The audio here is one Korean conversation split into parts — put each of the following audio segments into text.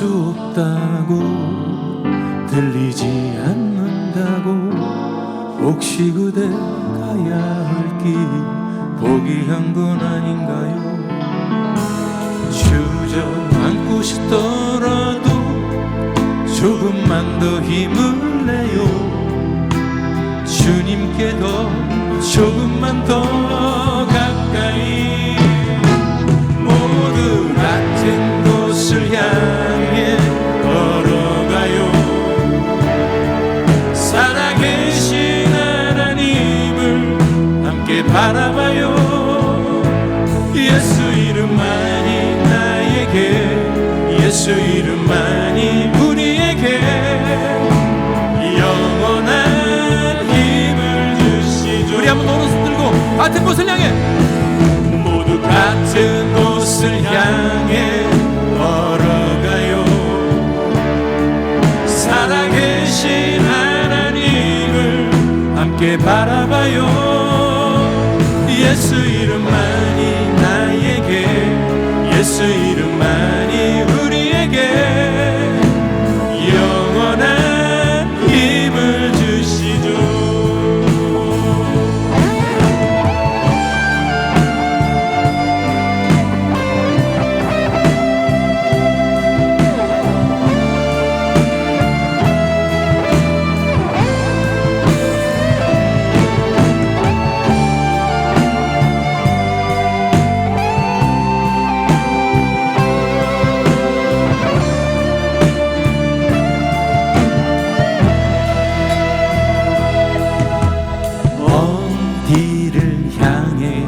수 없다고 들리지 않는다고 혹시 그대 가야 할 길 포기한 건 아닌가요? 주저앉고 싶더라도 조금만 더 힘을 내요. 주님께 더 조금만 더 가까이 모두 같은 곳을 향해 걸어가요. 살아계신 하나님을 함께 바라봐요. 예수 이름만이 나에게 예수 이름만이 우리에게 영원한 힘을 주시죠. 우리 한번 오른손 들고 같은 곳을 향해 모두 같은 곳을 향해 걸어가요. 살아계신 하나님을 함께 바라봐요. 예수 이름만이 나에게 예수 이름만이 우리에게 영원한 힘을 주시죠. 어디를 향해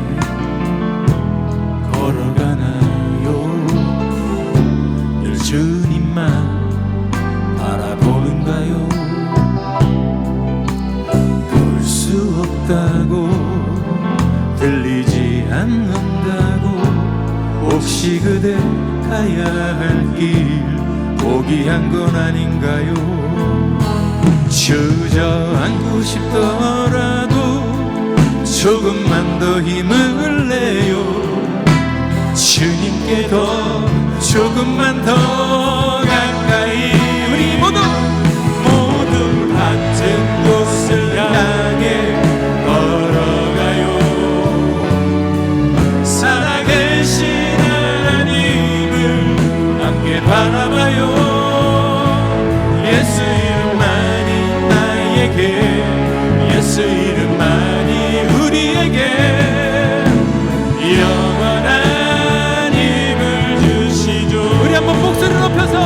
걸어가나요? 늘 주님만 바라보는가요? 볼 수 없다고 들리지 않는다고 혹시 그대 가야 할 길 포기한 건 아닌가요? 주저앉고 싶더라도 조금만 더 힘을 내요. 주님께 더 조금만 더 가까이 우리 모두 같은 곳을 향해 걸어가요. 살아계신 하나님을 함께 바라봐요. 예수 이름만이 나에게 예수 이름만이 우리에게 영원한 힘을 주시죠. 우리 한번 목소리 높여서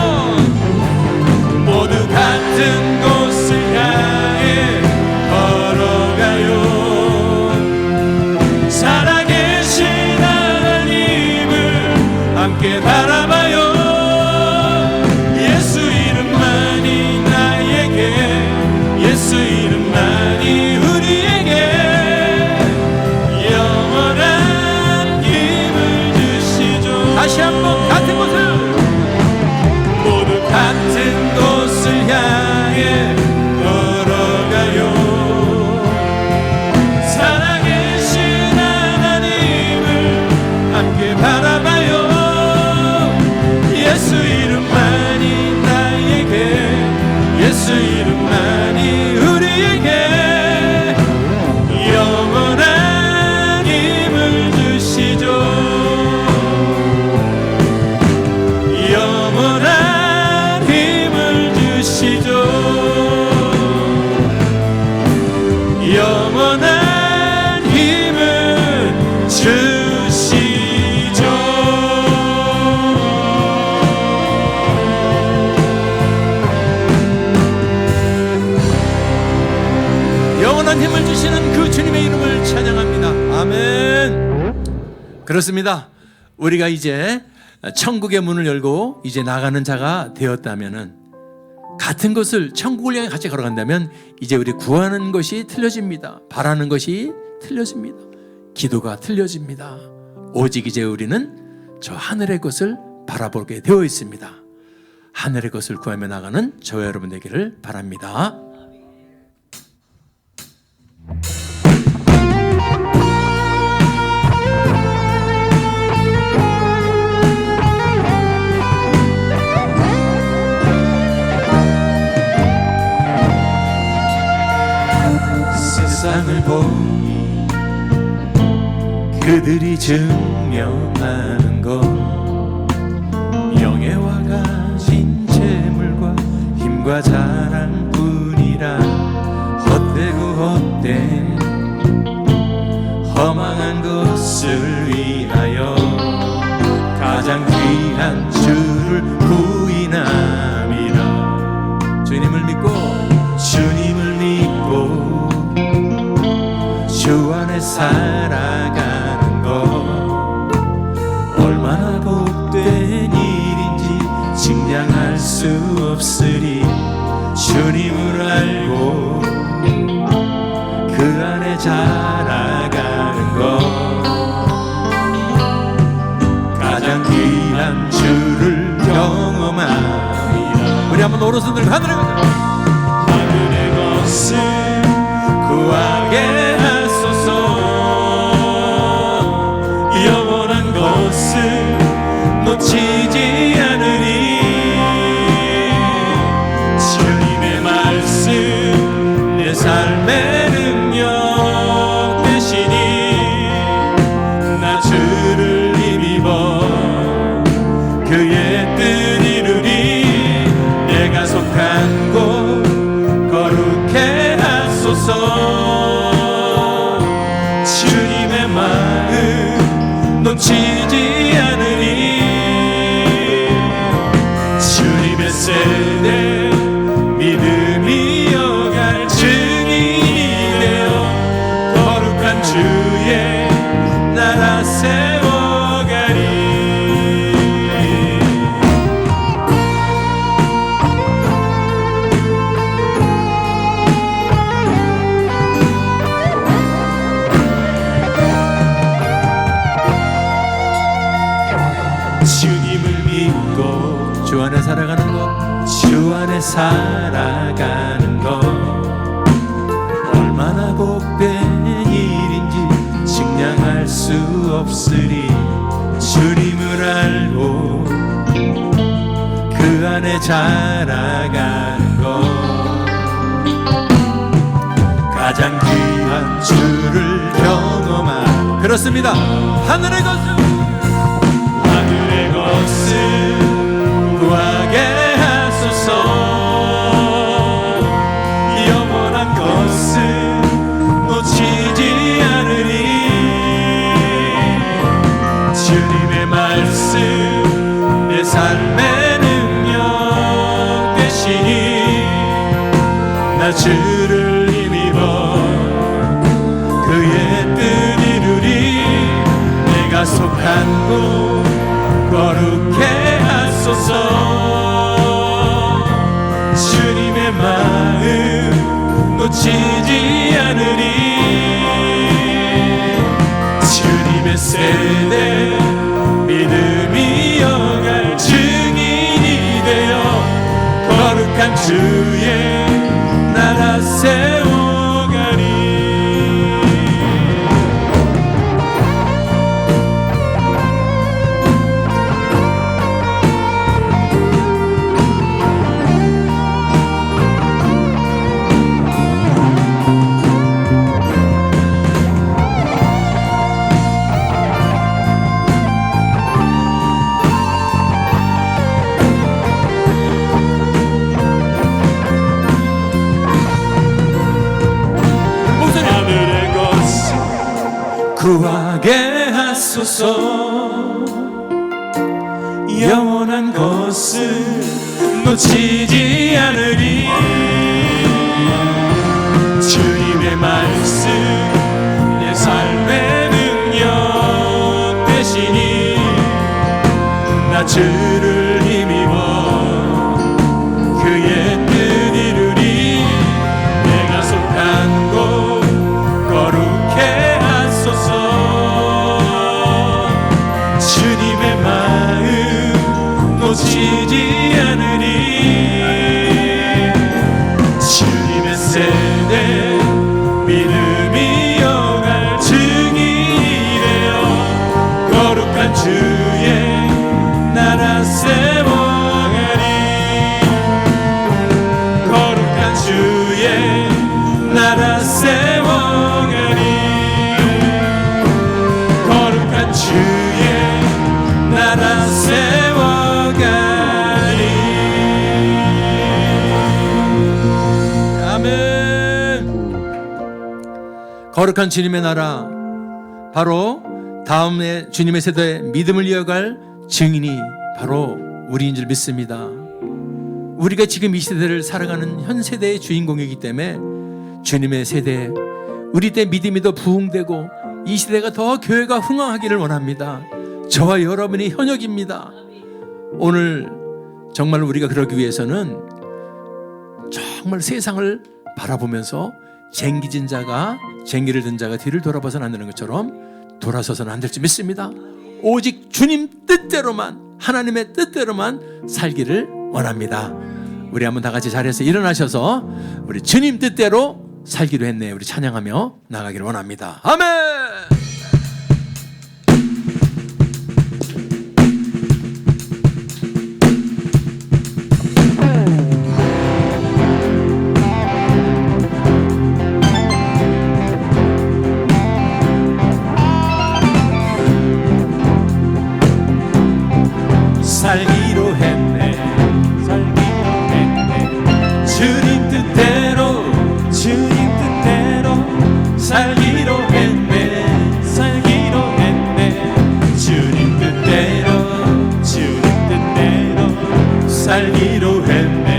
모두 같은 곳을 향해 걸어가요. 살아계신 하나님을 함께 바라봐요. 예수 이름만이 나에게 예수 이름만이 우리에게 영원한 힘을 주시죠. 다시 한번 같은 곳을 모두 같은 곳을 향해 걸어가요. 살아계신 하나님을 함께 바라봐요. 예수 이름만이 나에게 예수 이름만이 우리에게 영원한 힘을 주시죠. 영원한 힘을 주시죠. 영원한 힘을 주시죠. 영원한 힘을 주시는 그 주님의 이름을 찬양합니다. 아멘. 그렇습니다. 우리가 이제 천국의 문을 열고 이제 나가는 자가 되었다면은 같은 것을 천국을 향해 같이 걸어간다면 이제 우리 구하는 것이 틀려집니다. 바라는 것이 틀려집니다. 기도가 틀려집니다. 오직 이제 우리는 저 하늘의 것을 바라보게 되어 있습니다. 하늘의 것을 구하며 나가는 저와 여러분 되기를 바랍니다. 복이 그들이 증명하는 것, 명예와 가진 재물과 힘과 자랑뿐이라 헛되고 헛된 허망한 것을 위하여 가장 귀한 주를 부인함이라. 주님을 믿고 주 안에 살아가는 것, 얼마나 복된 일인지 증량할 수 없으리. 주님을 알고 그 안에 자라가는 것, 가장 귀한 주를 경험함이라. 우리 한번 오른손들 하늘에 가자. 하늘의 것을 구하게 하소서. 영원한 것을 놓치지 않으리. 주님의 말씀 내 삶의 능력 되시니 나 주를 힘입어 그의 뜻 이루리. 내가 속한 곳 거룩해 하소서. 주님의 마음 놓치지 않으리. 주님의 세대 믿음이 이어갈 증인이 되어 거룩한 주의 나라 세워가리. 주님을 믿고 주 안에 살아가는 것, 주 안에 살아가는 것, 얼마나 복된 일인지 증량할 수 없으리. 주님을 알고 그 안에 자라가는 것, 가장 귀한 주를 경험한. 그렇습니다. 하늘의 것을 구하게 하소서. 영원한 것을 놓치지 않으리. 주님의 말씀 내 삶의 능력 되시니 나 주를 힘입어 그의 뜻 이루리. 내가 속한 곳 거룩해 하소서. 주님의 마음 놓치지 않으리. 주님의 세대 믿음이 이어갈 증인이 되어 거룩한 주의 나라 세워가리. 구하게 하소서. 영원한 것을 놓치지 않으리. 주님의 말씀 내 삶의 능력 되시니 나 주를 힘입어 그의 뜻 이루리. 내가 속한 곳 거룩해 하소서. 주님의 마음 놓치지 않으리. 주님의 세대 믿음이 이어갈 증인이 되어 거룩한 주의 나라 세워가리. 거룩한 주의 나라 세워가리. 나라 세워가리. 아멘. 거룩한 주님의 나라, 바로 다음에 주님의 세대에 믿음을 이어갈 증인이 바로 우리인 줄 믿습니다. 우리가 지금 이 시대를 살아가는 현 세대의 주인공이기 때문에 주님의 세대에 우리 때 믿음이 더 부흥되고 이 시대가 더 교회가 흥황하기를 원합니다. 저와 여러분이 현역입니다. 오늘 정말 우리가 그러기 위해서는 정말 세상을 바라보면서 쟁기진 자가, 쟁기를 든 자가 뒤를 돌아봐서는 안 되는 것처럼 돌아서서는 안 될 줄 믿습니다. 오직 주님 뜻대로만, 하나님의 뜻대로만 살기를 원합니다. 우리 한번 다 같이 자리에서 일어나셔서 우리 주님 뜻대로 살기로 했네, 우리 찬양하며 나가기를 원합니다. 아멘. 살기로 했네, 살기로 했네. 주님 뜻대로, 주님 뜻대로 살기로 했네, 살기로 했네. 주님 뜻대로, 주님 뜻대로 살기로 했네,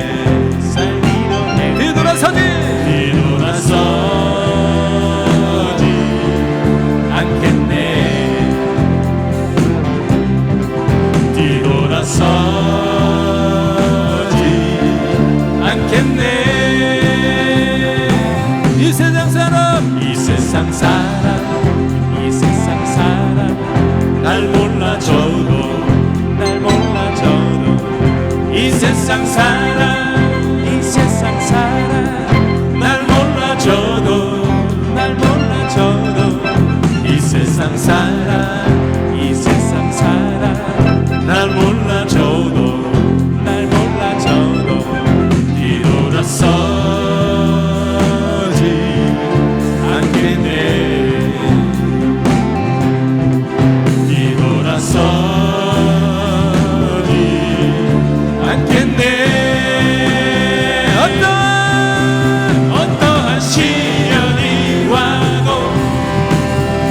살기로 했네. 뒤돌아서지, 뒤돌아서지 않겠네. 서지 않겠네. 이 세상 사람, 이 세상 사람, 이 세상 사람 날 몰라줘도, 날 몰라줘도. 이 세상 사람, 이 세상 사람 날 몰라줘도, 날 몰라줘도. 이 세상 사람, 이 세상 사람 날 몰라줘도, 날 몰라줘도. 뒤돌아서지 않겠네, 뒤돌아서지 않겠네. 어떠한 시련이 와도,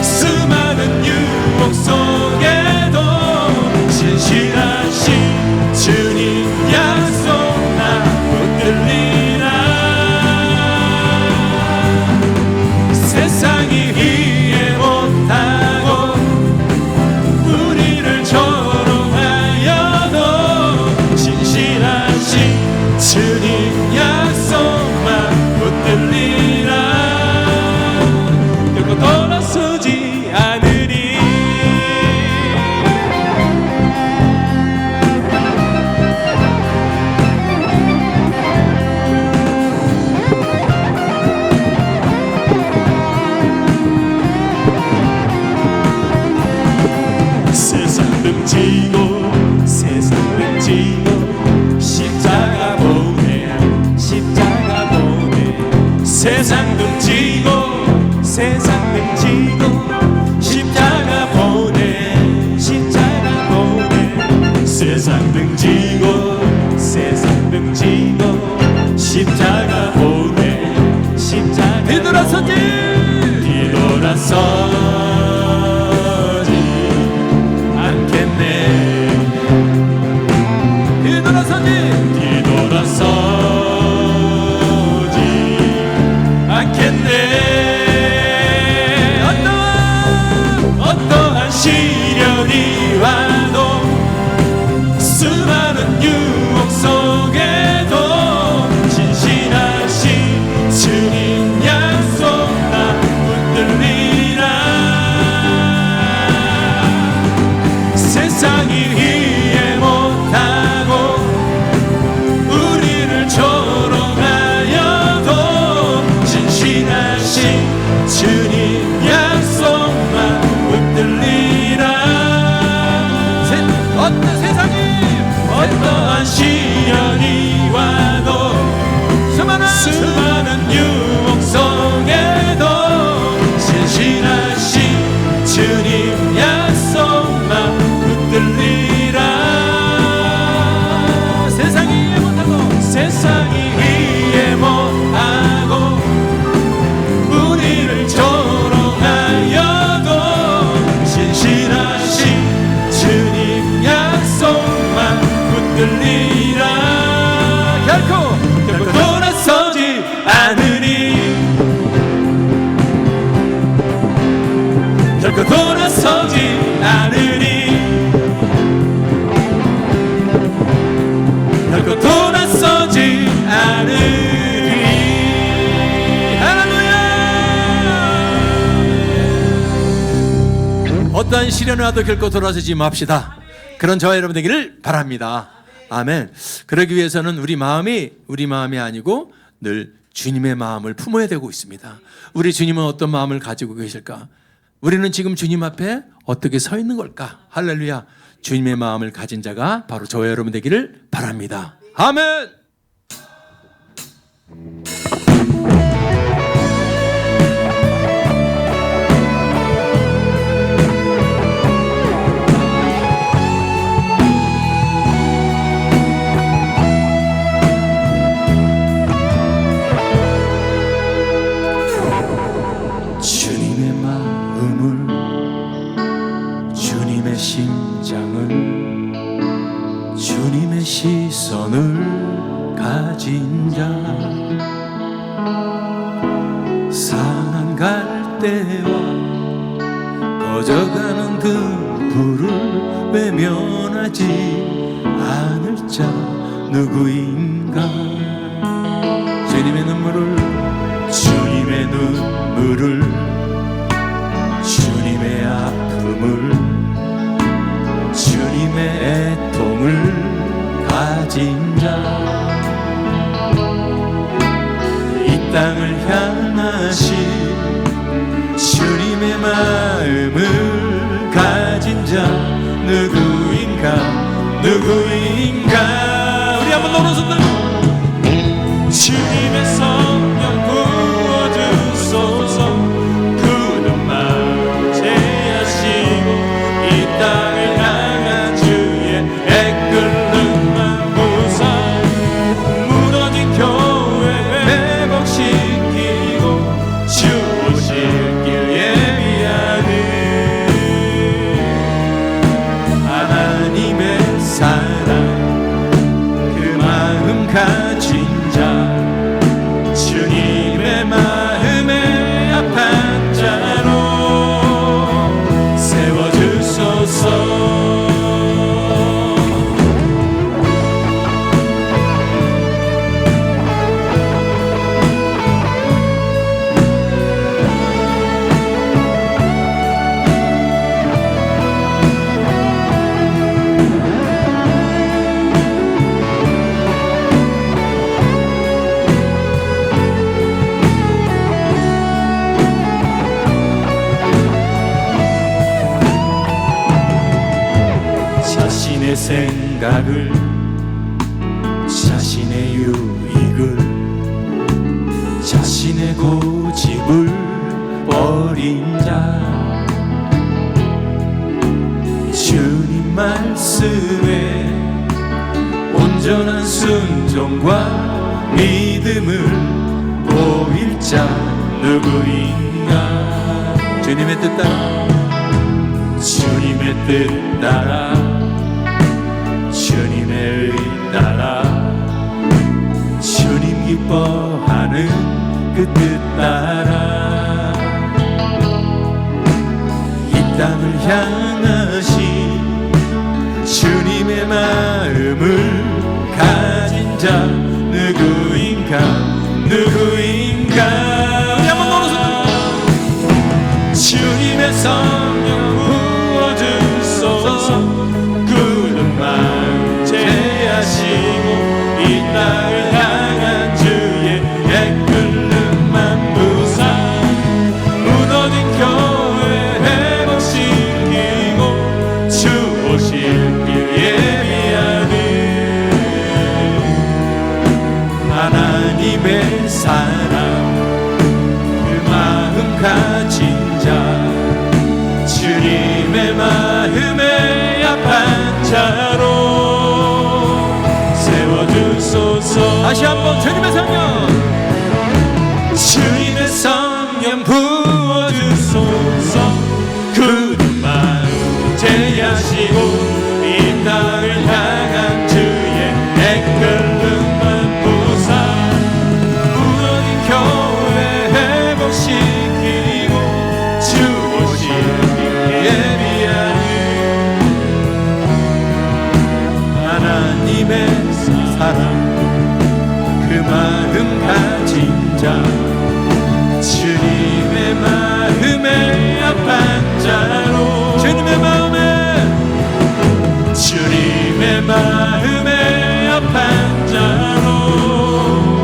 수많은 유혹 속에도 신실하신 주님 약속 나 붙들리라. 세상이 이해 못하고 우리를 조롱하여도 신실하신 주님 약속만 붙들리라. 결코 돌아서지 않으리. 세상 등지고, 세상 등지고 십자가 보내, 십자가 보내. 세상 등지고, 세상 등지고 십자가 보내, 십자가 보내. 세상 등지고, 세상 등지고 십자가 보내, 십자가. 뒤돌아서지, 뒤돌아서지 않겠네. 뒤돌아서지, 뒤돌아서지 않겠네. 어떠한 시련이 와도, 수많은 유혹 속에도 신실하신 주님 약속 나 붙들리라. 세상이 이해 못하고 우리를 조롱하여도 신실하신 주님 약속만 붙들리라. 어떠한 시련이 와도, 수많은 유혹 속에도 신실하신 주님 약속만 붙들리라. 시련에 결코 돌아서지 맙시다. 그런 저와 여러분 되기를 바랍니다. 아멘. 그러기 위해서는 우리 마음이 아니고 늘 주님의 마음을 품어야 되고 있습니다. 우리 주님은 어떤 마음을 가지고 계실까? 우리는 지금 주님 앞에 어떻게 서 있는 걸까? 할렐루야. 주님의 마음을 가진 자가 바로 저와 여러분 되기를 바랍니다. 아멘. 주님의 마음을, 주님의 심장을, 주님의 시선을 가진 자, 상한 갈대와 꺼져가는 그 불을 외면하지 않을 자 누구인가? 주님의 눈물을, 주님의 눈물을, 주님의 아픔을, 주님의 애통을 가진 자, 이 땅을 향하신 주님의 마음을 가진 자 누구인가? 누구인가? 우리 한번 오른손들 주님의 성령 부어주소서. 굳은 마음 제하시고 이 땅을 향한 주의 애끓는 만부사, 무너진 교회 회복시키고 주 오실 길 예비하는 하나님의 사랑, 그 마음 가진 자, 주님의 마음에 합한 자로 세워주소서. 자신의 생각을, 자신의 유익을, 자신의 고집을 버린 자, 주님 말씀에 온전한 순종과 믿음을 보일 자 누구인가? 주님의 뜻 따라, 주님의 뜻 따라, 주님의 의 따라, 주님 기뻐하는 그 뜻 따라, 이 땅을 향하신 주님의 마음을 가진 자 누구인가? 누구인가? 우리 한번 오른손 주님의 성령 부어주소서. 굳은 마음 제하시고 이 땅을 향한 주의 애끓는 만부사, 무너진 교회 회복시키고 주 오실 길 예비하는 하나님의 사랑, 그 마음 가진 자, 주님의 마음에 합한 자로 세워주소서. 다시 한번 주님의 성령, 주님의 성령 부어주소서. 굳은 마음 제하시고 이 땅을 향한 주의 애끓는 만부사, 무너진 교회 회복시키고 주 오실 길 예비하는 하나님의 사랑, 그 마음 가진 자, 주님의 마음에 합한 자로, 주님의 마음 내 마음의 합한 자로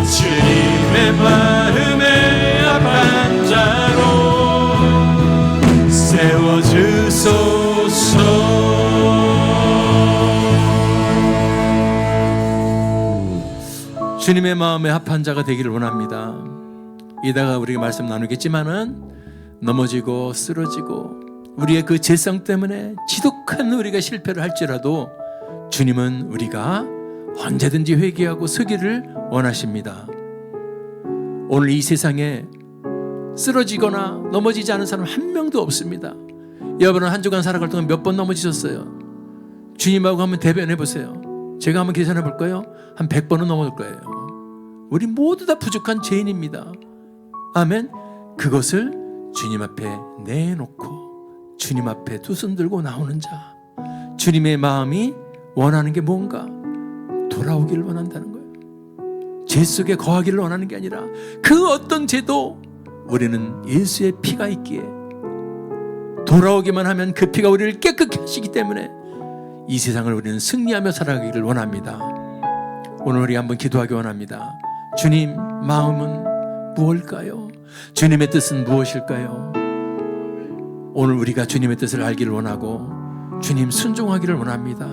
주님의 마음의 합한 자로 세워주소서. 주님의 마음에 합한 자가 되기를 원합니다. 이따가 우리가 말씀 나누겠지만은 넘어지고 쓰러지고 우리의 그 죄성 때문에 지독한 우리가 실패를 할지라도 주님은 우리가 언제든지 회개하고 서기를 원하십니다. 오늘 이 세상에 쓰러지거나 넘어지지 않은 사람 한 명도 없습니다. 여러분은 한 주간 살아갈 동안 몇 번 넘어지셨어요? 주님하고 한번 대변해 보세요. 제가 한번 계산해 볼까요? 한 100번은 넘어질 거예요. 우리 모두 다 부족한 죄인입니다. 아멘. 그것을 주님 앞에 내놓고 주님 앞에 두 손 들고 나오는 자, 주님의 마음이 원하는 게 뭔가? 돌아오기를 원한다는 거예요. 죄 속에 거하기를 원하는 게 아니라 그 어떤 죄도 우리는 예수의 피가 있기에 돌아오기만 하면 그 피가 우리를 깨끗게 하시기 때문에 이 세상을 우리는 승리하며 살아가기를 원합니다. 오늘 우리 한번 기도하기 원합니다. 주님, 마음은 무엇일까요? 주님의 뜻은 무엇일까요? 오늘 우리가 주님의 뜻을 알기를 원하고 주님 순종하기를 원합니다.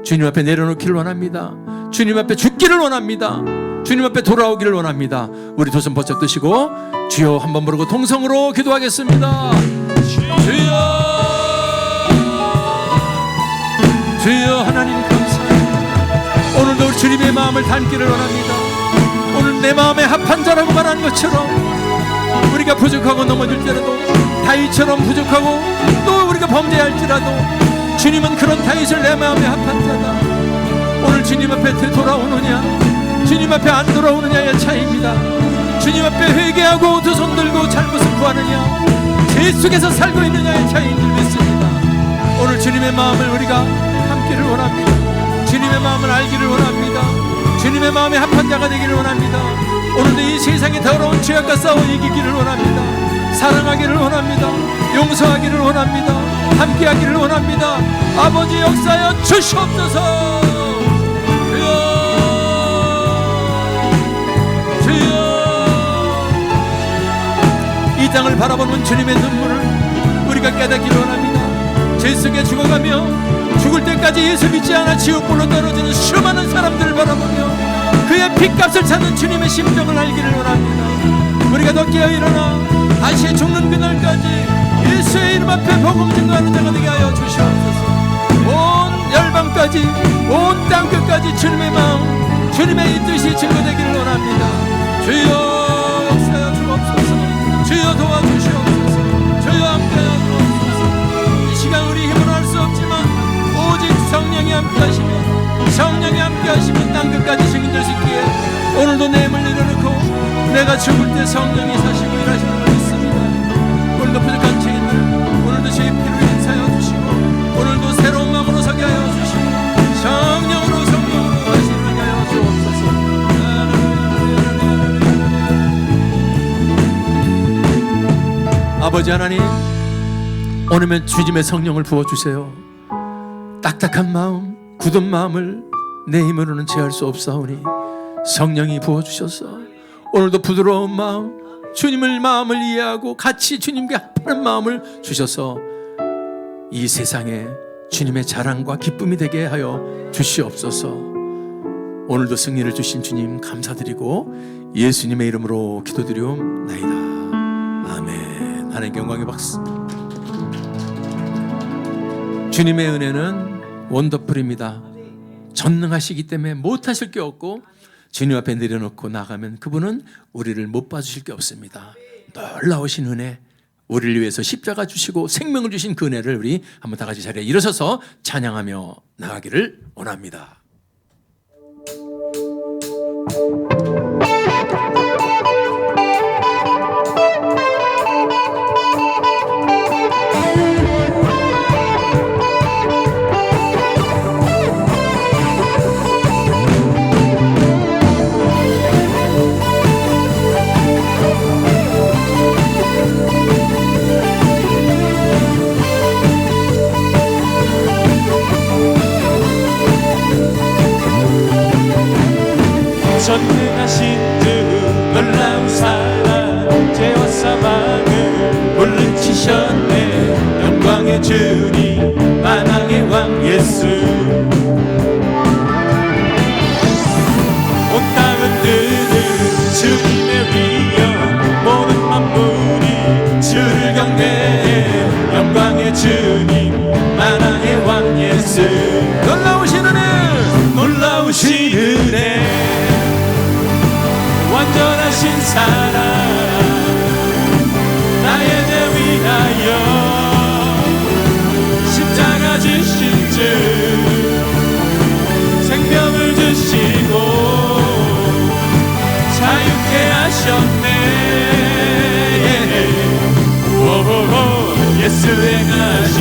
주님 앞에 내려놓기를 원합니다. 주님 앞에 죽기를 원합니다. 주님 앞에 돌아오기를 원합니다. 우리 두 손 번쩍 드시고 주여 한번 부르고 통성으로 기도하겠습니다. 주여, 주여 하나님 감사합니다. 오늘도 우리 주님의 마음을 담기를 원합니다. 오늘 내 마음에 합한 자라고 말한 것처럼 우리가 부족하고 넘어질 때라도 다윗처럼 부족하고 또 우리가 범죄할지라도 주님은 그런 다윗을 내 마음에 합한 자다. 오늘 주님 앞에 돌아오느냐 주님 앞에 안 돌아오느냐의 차이입니다. 주님 앞에 회개하고 두 손 들고 잘못을 구하느냐 죄 속에서 살고 있느냐의 차이인 줄 믿습니다. 오늘 주님의 마음을 우리가 함께를 원합니다. 주님의 마음을 알기를 원합니다. 주님의 마음에 합한 자가 되기를 원합니다. 오늘도 이 세상의 더러운 죄악과 싸워 이기기를 원합니다. 사랑하기를 원합니다. 용서하기를 원합니다. 함께하기를 원합니다. 아버지 역사여 주시옵소서. 주여, 주여. 이 땅을 바라보는 주님의 눈물을 우리가 깨닫기를 원합니다. 죄 속에 죽어가며 죽을 때까지 예수 믿지 않아 지옥불로 떨어지는 수많은 사람들을 바라보며 그의 핏값을 찾는 주님의 심정을 알기를 원합니다. 우리가 더 깨어 일어나 다시 죽는 그날까지 예수의 이름 앞에 복음 증거하는 자가 되게 하여 주시옵소서. 온 열방까지 온 땅끝까지 주님의 마음 주님의 이 뜻이 증거되기를 원합니다. 주여 역사여 주옵소서. 주여 도와주시옵소서. 주여 함께하여 주옵소서. 이 시간 우리 힘으로 할 수 없지만 오직 성령이 함께하시면 성령이 함께하시면 땅끝까지 증인될 수 있기에 오늘도 내 힘을 내려놓고 내가 죽을 때 성령이 사시고 일하시는 걸 믿습니다. 오늘도 부족한 죄인들 오늘도 제 피로 인사하여 주시고 오늘도 새로운 마음으로 서게 하여 주시고 성령으로 하시는 하여 주옵소서. 아버지 하나님, 오늘은 주님의 성령을 부어주세요. 딱딱한 마음, 굳은 마음을 내 힘으로는 제할 수 없사오니 성령이 부어주셔서 오늘도 부드러운 마음, 주님의 마음을 이해하고 같이 주님께 합하는 마음을 주셔서 이 세상에 주님의 자랑과 기쁨이 되게 하여 주시옵소서. 오늘도 승리를 주신 주님 감사드리고 예수님의 이름으로 기도드리옵나이다. 아멘. 하나님께 영광의 박수. 주님의 은혜는 원더풀입니다. 전능하시기 때문에 못하실 게 없고 주님 앞에 내려놓고 나가면 그분은 우리를 못 봐주실 게 없습니다. 놀라우신 은혜, 우리를 위해서 십자가 주시고 생명을 주신 그 은혜를 우리 한번 다 같이 자리에 일어서서 찬양하며 나가기를 원합니다. 전능하신 주 놀라운 사랑 죄와 사망을 물리치셨네. 영광의 주님 만왕의 왕 예수. 온 땅 흔드는 주님의 위엄 모든 만물이 주를 경배해. 영광의 주님 만왕의 왕 예수. 놀라우신 은혜, 놀라우신 은혜 완전하신 사랑 나의 죄 위하여 십자가 지신 주 생명을 주시고 자유케 하셨네. 오호호 예수 행하신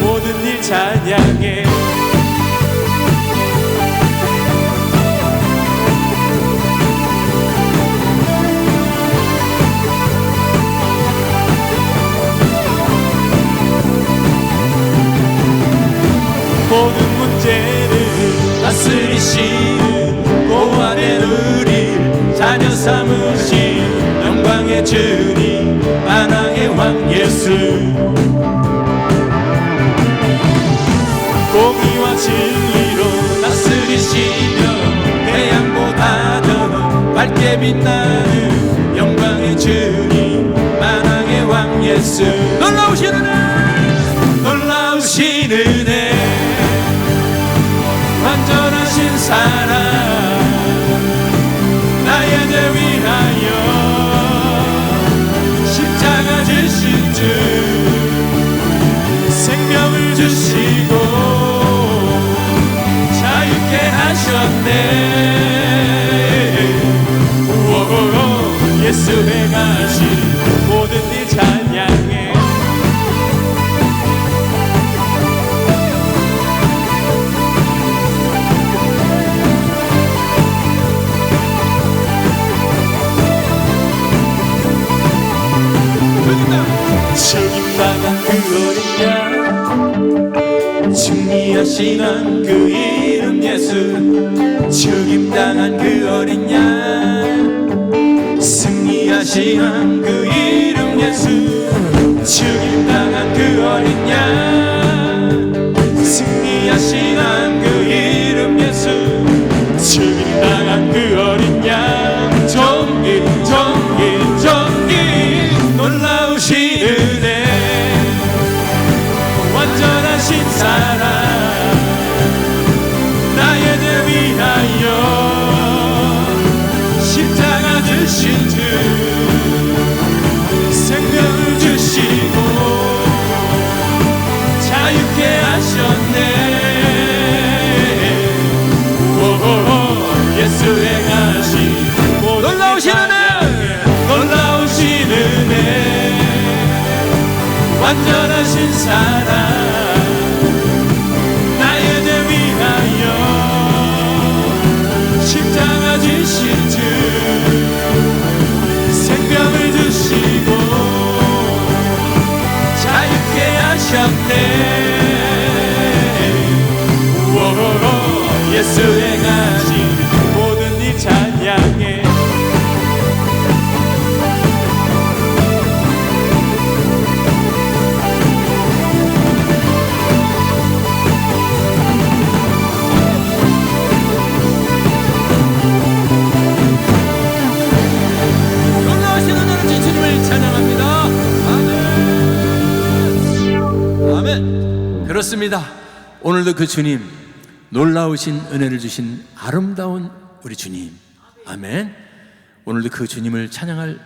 모든 일 찬양해. 모든 문제를 다스리시는 보호하는 우리 자녀 삼으신 영광의 주님 만왕의 왕 예수. 공의와 진리로 다스리시며 태양보다 더 밝게 빛나는 영광의 주님 만왕의 왕 예수. 놀라우신 은혜, 놀라우신 은혜 완전하신 사랑 나의 죄 위하여 십자가 지신 주 생명을 주시고 자유케 하셨네. 우오오 예수 행하신 모든 일 찬양해. 죽임당한 그 어린 양 승리하시는 그 이름 예수. 죽임당한 그 어린 양 승리하시는 그 이름 예수. 죽임당한 그 어린 양 승리하시는 그 이름 예수. 죽임당한 그 어린 양 정기 정기 정기 놀라우신 은혜 완전하신 사랑 나의 죄 위하여 십자가 주신 주 생명을 주시고 자유케 하셨네. 오호호 예수 행하신 놀라우신 은혜, 놀라우신 은혜 완전하신 사랑 나의 죄 위하여 십자가 지신 주 생명을 주시고 자유케 하셨네. 우오호 예수 행하신 모든 일 찬양해. 놀라우신 은혜를 주신 주님을 찬양합니다. 아멘. 아멘. 그렇습니다. 오늘도 그 주님, 놀라우신 은혜를 주신 아름다운 우리 주님. 아멘. 오늘도 그 주님을 찬양할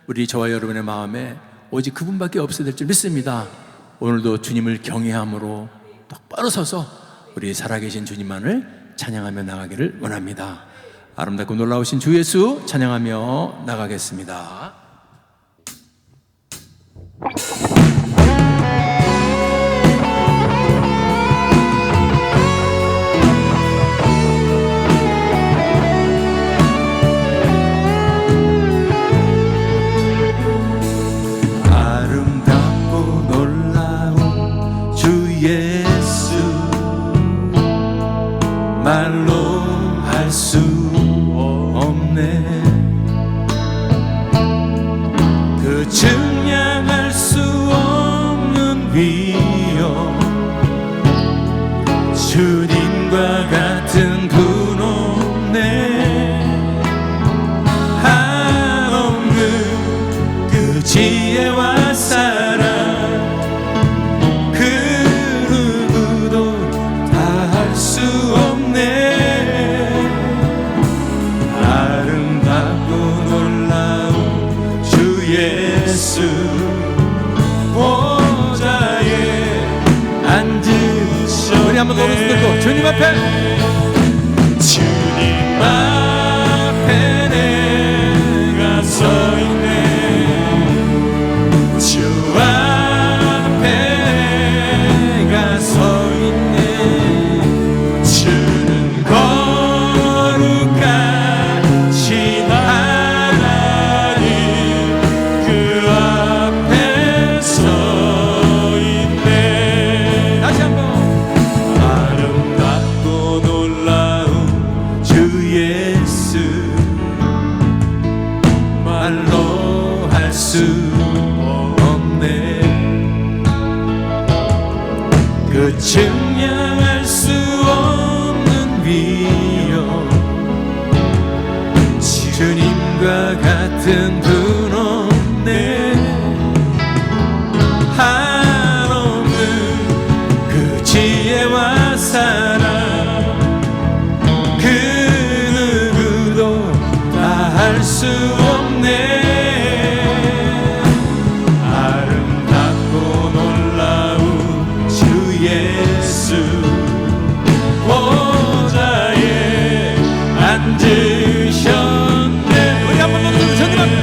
우리 저와 여러분의 마음에 오직 그분밖에 없어야 될 줄 믿습니다. 오늘도 주님을 경외함으로 똑바로 서서 우리 살아계신 주님만을 찬양하며 나가기를 원합니다. 아름답고 놀라우신 주 예수 찬양하며 나가겠습니다. 아름답고 놀라운 주 예수 말로 할 수 없는 주님과 같은 분 없네. 한없는 그 지혜와 사랑 그 누구도 다 할 수 없네. 아름답고 놀라운 주 예수 보좌에 앉으셨네. 우리 한번 노래 듣고 주님 앞에, 주님 앞에 내가 서 있네. 주 앞에 내가 서 있네. 주는 거룩하신 하나님 그 앞에 서 있네. 다시 한번. 아름답고 놀라운 주 예수 말로 할 수 없네. 그 증명할 수 없는 위엄 주님과 같은 분 없네. 한없는 그 지혜와 사랑 그 누구도 다 할 수 없네. 아름답고 놀라운 주 예수 보좌에 앉으셨네. 우리 한번 더 주님 앞에,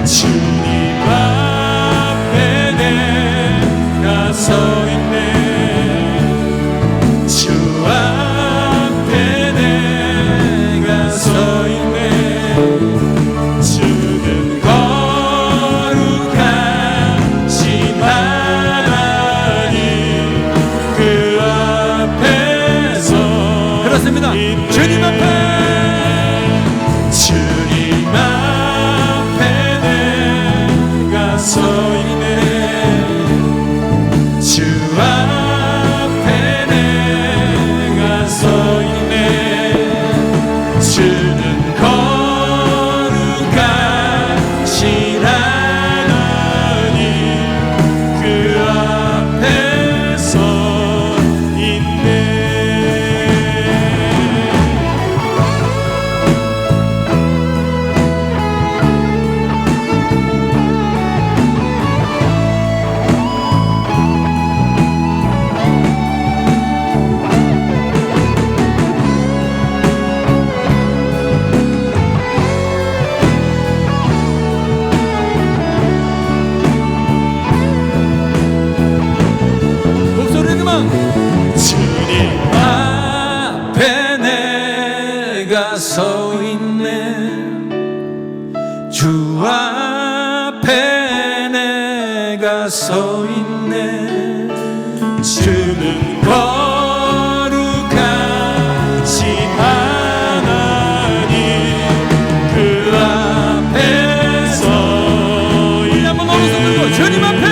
주님 앞에 내가 서 있네. 주 앞에 내가 서 있네. 주는 거룩하신 하나님 그 앞에서. 그렇습니다. 주님 앞에, 주님 앞에 내가 서 있네. 주 앞에 내가 서 있네. 주는 거룩하신 하나님 그 앞에서 있네. 목소리로만, 주님 앞에 내가 서 있네. 주 앞에 내가 서 있네. 주는 거룩하신 하나님 그 앞에서. 우리 한번 오른손 들고 주님 앞에,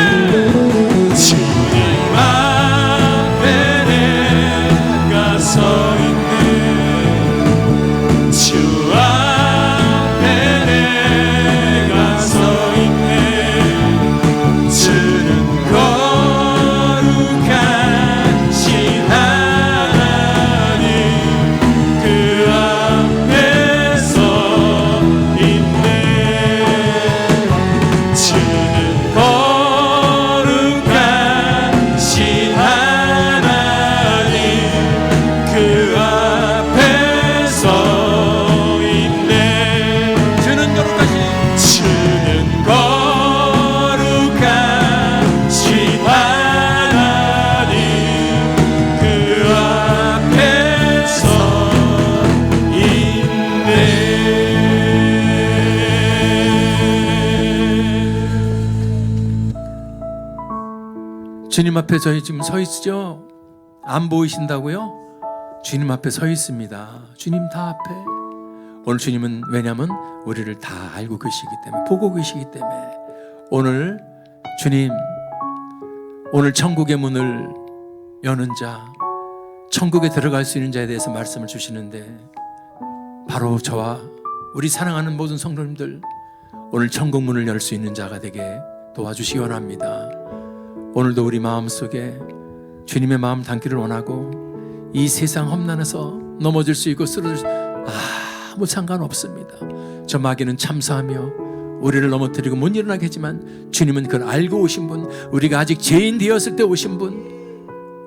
주님 앞에 내가 서 있네. 주 앞에 내가 서 있네. 주는 거룩하신 하나님 그 앞에서 있네. 주는 거룩하신 하나님 그 앞에서 있네. 주는 거룩하신, 주는 거룩하신 하나님 그 앞에서 있네. 주님 앞에 저희 지금 서 있죠? 안 보이신다고요? 주님 앞에 서 있습니다. 주님 다 앞에. 오늘 주님은 왜냐하면 우리를 다 알고 계시기 때문에, 보고 계시기 때문에 오늘 주님, 오늘 천국의 문을 여는 자, 천국에 들어갈 수 있는 자에 대해서 말씀을 주시는데, 바로 저와 우리 사랑하는 모든 성도님들, 오늘 천국 문을 열 수 있는 자가 되게 도와주시기 원합니다. 오늘도 우리 마음속에 주님의 마음 담기를 원하고, 이 세상 험난해서 넘어질 수 있고 쓰러질 수 아무 상관없습니다. 저 마귀는 참사하며 우리를 넘어뜨리고 못 일어나게 하지만, 주님은 그걸 알고 오신 분, 우리가 아직 죄인 되었을 때 오신 분.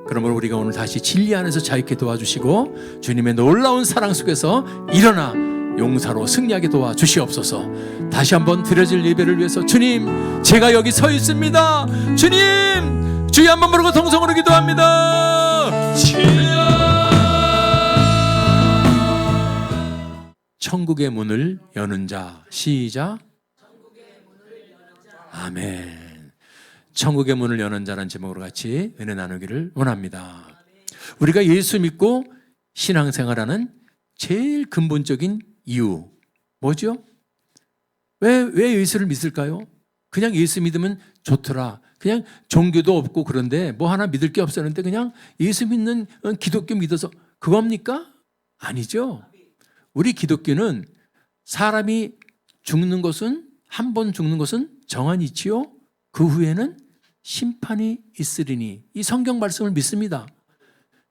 그러므로 우리가 오늘 다시 진리 안에서 자유케 도와주시고, 주님의 놀라운 사랑 속에서 일어나 용사로 승리하게 도와주시옵소서. 다시 한번 드려질 예배를 위해서, 주님, 제가 여기 서 있습니다. 주님, 주여 한번 부르고 통성으로 기도합니다. 천국의 문을 여는 자, 시작. 아멘. 천국의 문을 여는 자라는 제목으로 같이 은혜 나누기를 원합니다. 우리가 예수 믿고 신앙생활하는 제일 근본적인 이유 뭐죠? 왜 예수를 믿을까요? 그냥 예수 믿으면 좋더라, 그냥 종교도 없고 그런데 뭐 하나 믿을 게 없었는데 그냥 예수 믿는 기독교 믿어서 그겁니까? 아니죠. 우리 기독교는 사람이 죽는 것은, 한 번 죽는 것은 정한이 있지요. 그 후에는 심판이 있으리니, 이 성경 말씀을 믿습니다.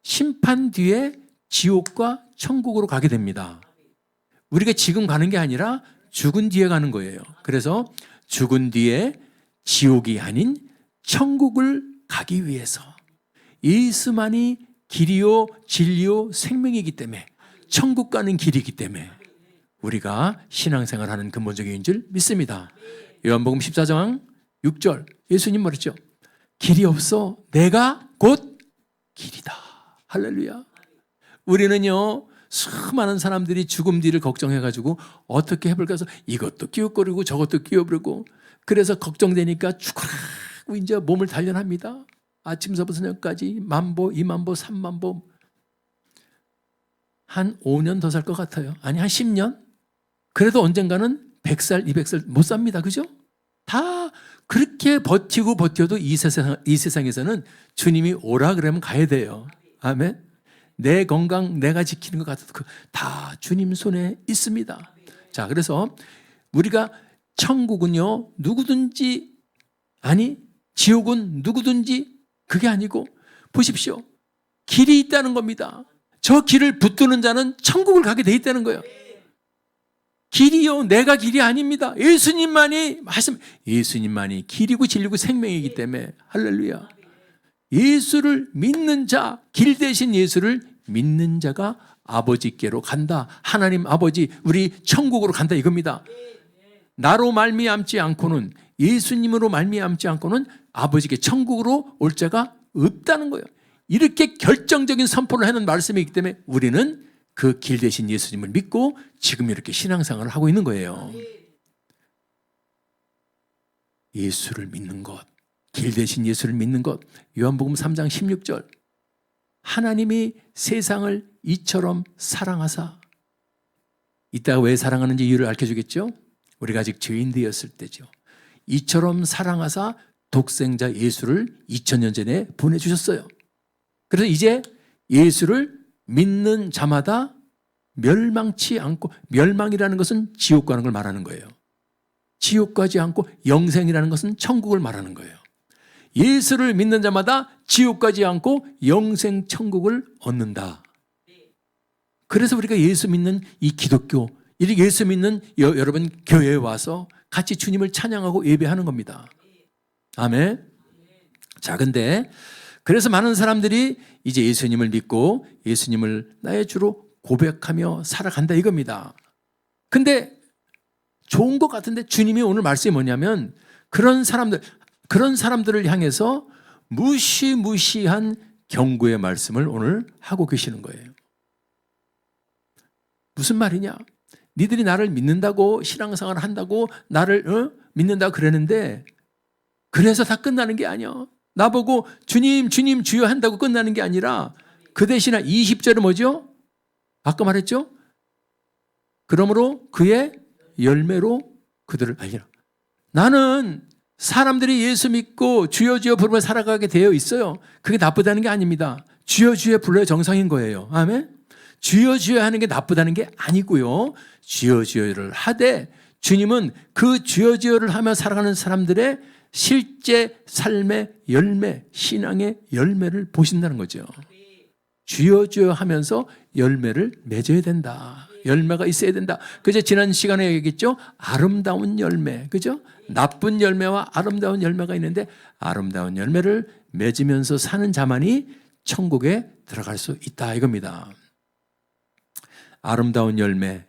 심판 뒤에 지옥과 천국으로 가게 됩니다. 우리가 지금 가는 게 아니라 죽은 뒤에 가는 거예요. 그래서 죽은 뒤에 지옥이 아닌 천국을 가기 위해서 예수만이 길이요 진리요 생명이기 때문에, 천국 가는 길이기 때문에 우리가 신앙생활하는 근본적인 줄 믿습니다. 요한복음 14장 6절 예수님 말했죠. 길이 없어 내가 곧 길이다. 할렐루야. 우리는요, 수많은 사람들이 죽음 뒤를 걱정해가지고 어떻게 해볼까 해서 이것도 끼웃거리고 저것도 끼워버리고, 그래서 걱정되니까 죽으라고 이제 몸을 단련합니다. 아침서부터 저녁까지 10,000보, 20,000보, 30,000보. 한 5년 더 살 것 같아요. 아니, 한 10년? 그래도 언젠가는 100살, 200살 못 삽니다. 그죠? 다 그렇게 버텨도 이 세상에서는 주님이 오라 그러면 가야 돼요. 아멘. 내 건강 내가 지키는 것 같아도 다 주님 손에 있습니다. 자, 그래서 우리가 천국은요, 누구든지, 아니 지옥은 누구든지 그게 아니고, 보십시오. 길이 있다는 겁니다. 저 길을 붙드는 자는 천국을 가게 돼 있다는 거예요. 길이요, 내가 길이 아닙니다. 예수님만이 길이고 진리고 생명이기 때문에, 할렐루야. 예수를 믿는 자, 길 대신 예수를 믿는 자가 아버지께로 간다. 하나님 아버지, 우리 천국으로 간다 이겁니다. 나로 말미암지 않고는, 예수님으로 말미암지 않고는 아버지께 천국으로 올 자가 없다는 거예요. 이렇게 결정적인 선포를 하는 말씀이기 때문에 우리는 그 길 대신 예수님을 믿고 지금 이렇게 신앙생활을 하고 있는 거예요. 예수를 믿는 것, 길 대신 예수를 믿는 것. 요한복음 3장 16절 하나님이 세상을 이처럼 사랑하사, 이따가 왜 사랑하는지 이유를 알려주겠죠. 우리가 아직 죄인 되었을 때죠. 이처럼 사랑하사 독생자 예수를 2000년 전에 보내주셨어요. 그래서 이제 예수를 믿는 자마다 멸망치 않고, 멸망이라는 것은 지옥 가는 걸 말하는 거예요. 지옥 가지 않고 영생이라는 것은 천국을 말하는 거예요. 예수를 믿는 자마다 지옥 가지 않고 영생 천국을 얻는다. 그래서 우리가 예수 믿는 이 기독교, 이 예수 믿는 여러분 교회에 와서 같이 주님을 찬양하고 예배하는 겁니다. 아멘. 자, 근데 그래서 많은 사람들이 이제 예수님을 믿고 예수님을 나의 주로 고백하며 살아간다 이겁니다. 근데 좋은 것 같은데 주님이 오늘 말씀이 뭐냐면, 그런 사람들을 향해서 무시무시한 경고의 말씀을 오늘 하고 계시는 거예요. 무슨 말이냐? 니들이 나를 믿는다고, 신앙생활을 한다고, 나를 믿는다고 그러는데, 그래서 다 끝나는 게 아니야. 나보고 주님 주님 주여 한다고 끝나는 게 아니라, 그 대신에 20절은 뭐죠? 아까 말했죠? 그러므로 그의 열매로 그들을 알리라. 나는 사람들이 예수 믿고 주여 주여 부르며 살아가게 되어 있어요. 그게 나쁘다는 게 아닙니다. 주여 주여 불러야 정상인 거예요. 아멘. 주여 주여 하는 게 나쁘다는 게 아니고요. 주여 주여를 하되 주님은 그 주여 주여를 하며 살아가는 사람들의 실제 삶의 열매, 신앙의 열매를 보신다는 거죠. 주여 주여 하면서 열매를 맺어야 된다. 열매가 있어야 된다. 그죠? 지난 시간에 얘기했죠? 아름다운 열매. 그죠? 나쁜 열매와 아름다운 열매가 있는데 아름다운 열매를 맺으면서 사는 자만이 천국에 들어갈 수 있다 이겁니다. 아름다운 열매.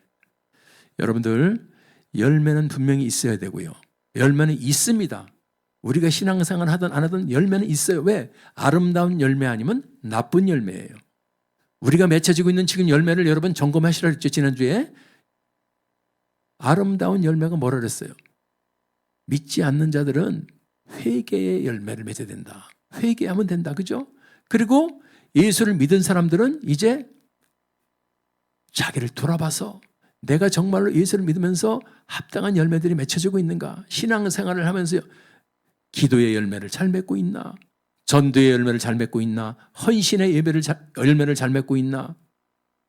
여러분들 열매는 분명히 있어야 되고요. 열매는 있습니다. 우리가 신앙생활 하든 안 하든 열매는 있어요. 왜? 아름다운 열매 아니면 나쁜 열매예요. 우리가 맺혀지고 있는 지금 열매를 여러분 점검하시라 했죠. 지난주에 아름다운 열매가 뭐라 그랬어요? 믿지 않는 자들은 회개의 열매를 맺어야 된다. 회개하면 된다. 그죠? 그리고 예수를 믿은 사람들은 이제 자기를 돌아봐서 내가 정말로 예수를 믿으면서 합당한 열매들이 맺혀지고 있는가? 신앙생활을 하면서 기도의 열매를 잘 맺고 있나? 전도의 열매를 잘 맺고 있나? 헌신의 열매를 잘 맺고 있나?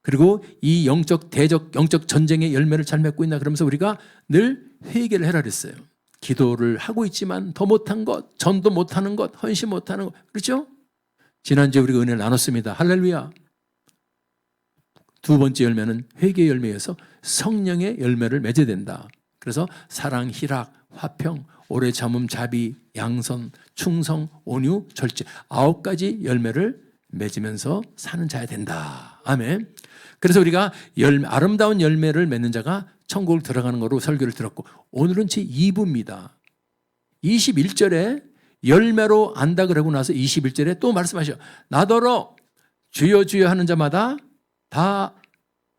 그리고 이 영적 전쟁의 열매를 잘 맺고 있나? 그러면서 우리가 늘 회개를 해라 그랬어요. 기도를 하고 있지만 더 못한 것, 전도 못하는 것, 헌신 못하는 것. 그렇죠? 지난주에 우리가 은혜를 나눴습니다. 할렐루야. 두 번째 열매는 회개의 열매여서 성령의 열매를 맺어야 된다. 그래서 사랑, 희락, 화평, 오래 참음, 자비, 양선, 충성, 온유, 절제 9가지 열매를 맺으면서 사는 자야 된다. 아멘. 그래서 우리가 아름다운 열매를 맺는 자가 천국을 들어가는 거로 설교를 들었고 오늘은 제 2부입니다. 21절에 열매로 안다 그러고 나서 21절에 또 말씀하셔. 나더러 주여 주여 하는 자마다 다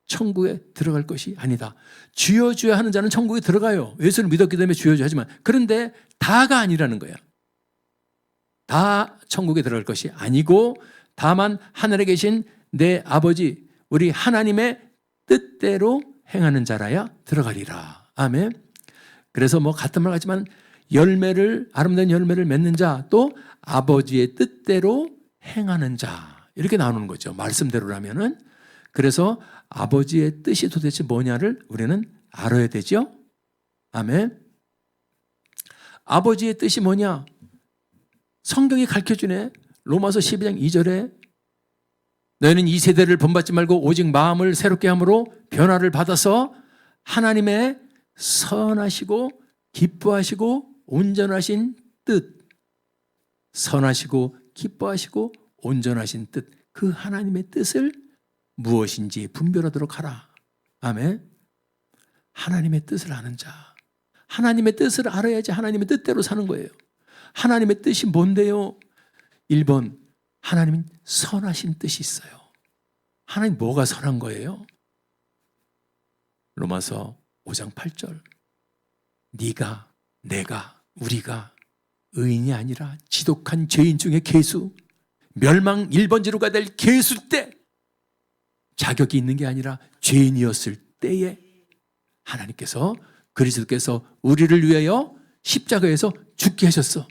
천국에 들어갈 것이 아니다. 주여 주여 하는 자는 천국에 들어가요. 예수를 믿었기 때문에 주여 주여 하지만 그런데 다가 아니라는 거야. 다 천국에 들어갈 것이 아니고 다만 하늘에 계신 내 아버지 우리 하나님의 뜻대로 행하는 자라야 들어가리라. 아멘. 그래서 뭐 같은 말 같지만 아름다운 열매를 맺는 자 또 아버지의 뜻대로 행하는 자 이렇게 나오는 거죠. 말씀대로라면은. 그래서 아버지의 뜻이 도대체 뭐냐를 우리는 알아야 되죠. 아멘. 아버지의 뜻이 뭐냐? 성경이 가르쳐주네. 로마서 12장 2절에 너희는 이 세대를 본받지 말고 오직 마음을 새롭게 함으로 변화를 받아서 하나님의 선하시고 기뻐하시고 온전하신 뜻, 선하시고 기뻐하시고 온전하신 뜻, 그 하나님의 뜻을 무엇인지 분별하도록 하라. 아멘. 하나님의 뜻을 아는 자. 하나님의 뜻을 알아야지 하나님의 뜻대로 사는 거예요. 하나님의 뜻이 뭔데요? 1번, 하나님은 선하신 뜻이 있어요. 하나님 뭐가 선한 거예요? 로마서 5장 8절. 네가, 내가, 우리가 의인이 아니라 지독한 죄인 중에 괴수, 멸망 1번지로가 될 괴수 때 자격이 있는 게 아니라 죄인이었을 때에 하나님께서 그리스도께서 우리를 위하여 십자가에서 죽게 하셨어.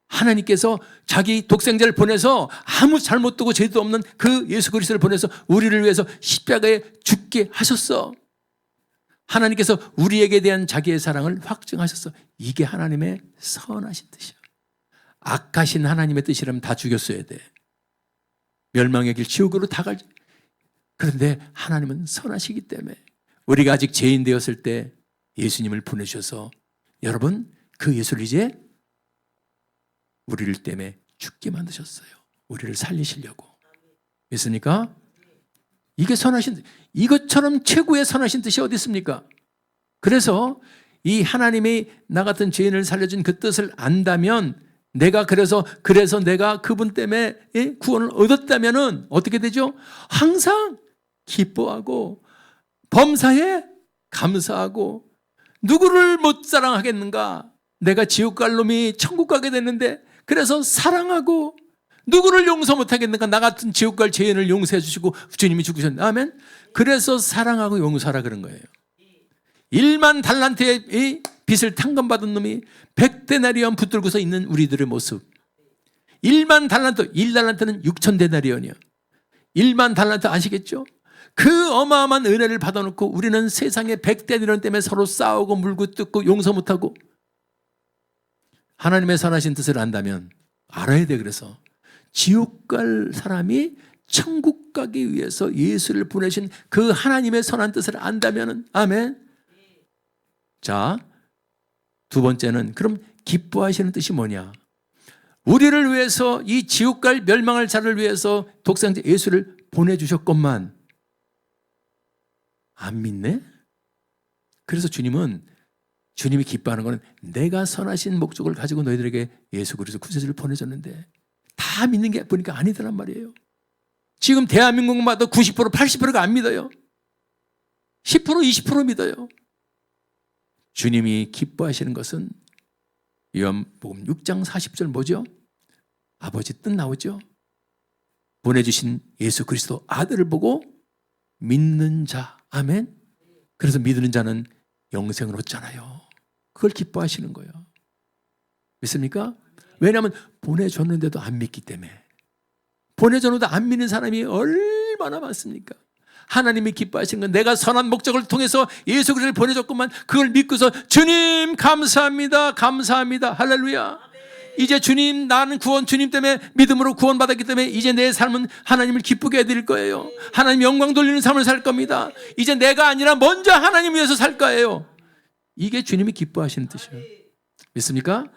하나님께서 자기 독생자를 보내서 아무 잘못도 없고 죄도 없는 그 예수 그리스도를 보내서 우리를 위해서 십자가에 죽게 하셨어. 하나님께서 우리에게 대한 자기의 사랑을 확증하셨어. 이게 하나님의 선하신 뜻이야. 악하신 하나님의 뜻이라면 다 죽였어야 돼. 멸망의 길 지옥으로 다 갈. 그런데 하나님은 선하시기 때문에 우리가 아직 죄인 되었을 때 예수님을 보내셔서 여러분 그 예수를 이제 우리를 때문에 죽게 만드셨어요. 우리를 살리시려고. 믿습니까? 이게 선하신 뜻. 이것처럼 최고의 선하신 뜻이 어디 있습니까? 그래서 이 하나님이 나 같은 죄인을 살려준 그 뜻을 안다면 내가 그래서 내가 그분 때문에 구원을 얻었다면은 어떻게 되죠? 항상 기뻐하고 범사에 감사하고 누구를 못 사랑하겠는가? 내가 지옥 갈 놈이 천국 가게 됐는데 그래서 사랑하고 누구를 용서 못하겠는가? 나 같은 지옥 갈 죄인을 용서해 주시고 주님이 죽으셨는데 아멘. 그래서 사랑하고 용서하라 그런 거예요. 1만 달란트의 빚을 탕감받은 놈이 100데나리온 붙들고서 있는 우리들의 모습. 1만 달란트, 1달란트는 6,000데나리온이요. 1만 달란트 아시겠죠? 그 어마어마한 은혜를 받아놓고 우리는 세상의 100데나리온 때문에 서로 싸우고 물고 뜯고 용서 못하고, 하나님의 선하신 뜻을 안다면 알아야 돼. 그래서 지옥 갈 사람이 천국 가기 위해서 예수를 보내신 그 하나님의 선한 뜻을 안다면, 아멘. 자, 두 번째는 그럼 기뻐하시는 뜻이 뭐냐? 우리를 위해서 이 지옥 갈 멸망할 자를 위해서 독생자 예수를 보내주셨건만 안 믿네? 그래서 주님이 기뻐하는 것은 내가 선하신 목적을 가지고 너희들에게 예수 그리스도 구세주를 보내줬는데 다 믿는 게 보니까 아니더란 말이에요. 지금 대한민국만 봐도 90%, 80%가 안 믿어요. 10%, 20% 믿어요. 주님이 기뻐하시는 것은 요한복음 6장 40절 뭐죠? 아버지 뜻 나오죠? 보내주신 예수 그리스도 아들을 보고 믿는 자, 아멘. 그래서 믿는 자는 영생을 얻잖아요. 그걸 기뻐하시는 거예요. 믿습니까? 왜냐하면 보내줬는데도 안 믿기 때문에. 보내줬는데도 안 믿는 사람이 얼마나 많습니까? 하나님이 기뻐하시는 건 내가 선한 목적을 통해서 예수 그리스도를 보내줬구만, 그걸 믿고서 주님 감사합니다, 감사합니다, 할렐루야. 이제 주님, 나는 주님 때문에 믿음으로 구원받았기 때문에 이제 내 삶은 하나님을 기쁘게 해드릴 거예요. 하나님 영광 돌리는 삶을 살 겁니다. 이제 내가 아니라 먼저 하나님 위해서 살 거예요. 이게 주님이 기뻐하시는 뜻이에요. 믿습니까?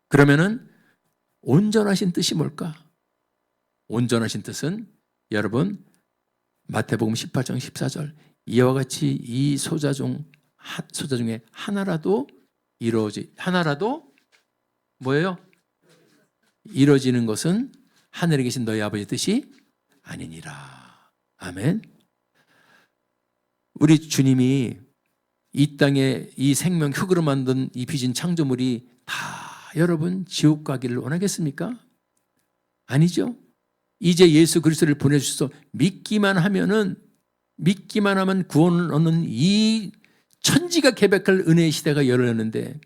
그러면은 온전하신 뜻이 뭘까? 온전하신 뜻은 여러분 마태복음 18장 14절, 이와 같이 이 소자 중에 하나라도 뭐예요? 이루어지는 것은 하늘에 계신 너희 아버지의 뜻이 아니니라. 아멘. 우리 주님이 이 땅에 이 생명 흙으로 만든 이 빚은 창조물이 다 여러분 지옥 가기를 원하겠습니까? 아니죠. 이제 예수 그리스도를 보내주셔서 믿기만 하면 구원을 얻는 이 천지가 개벽할 은혜의 시대가 열렸는데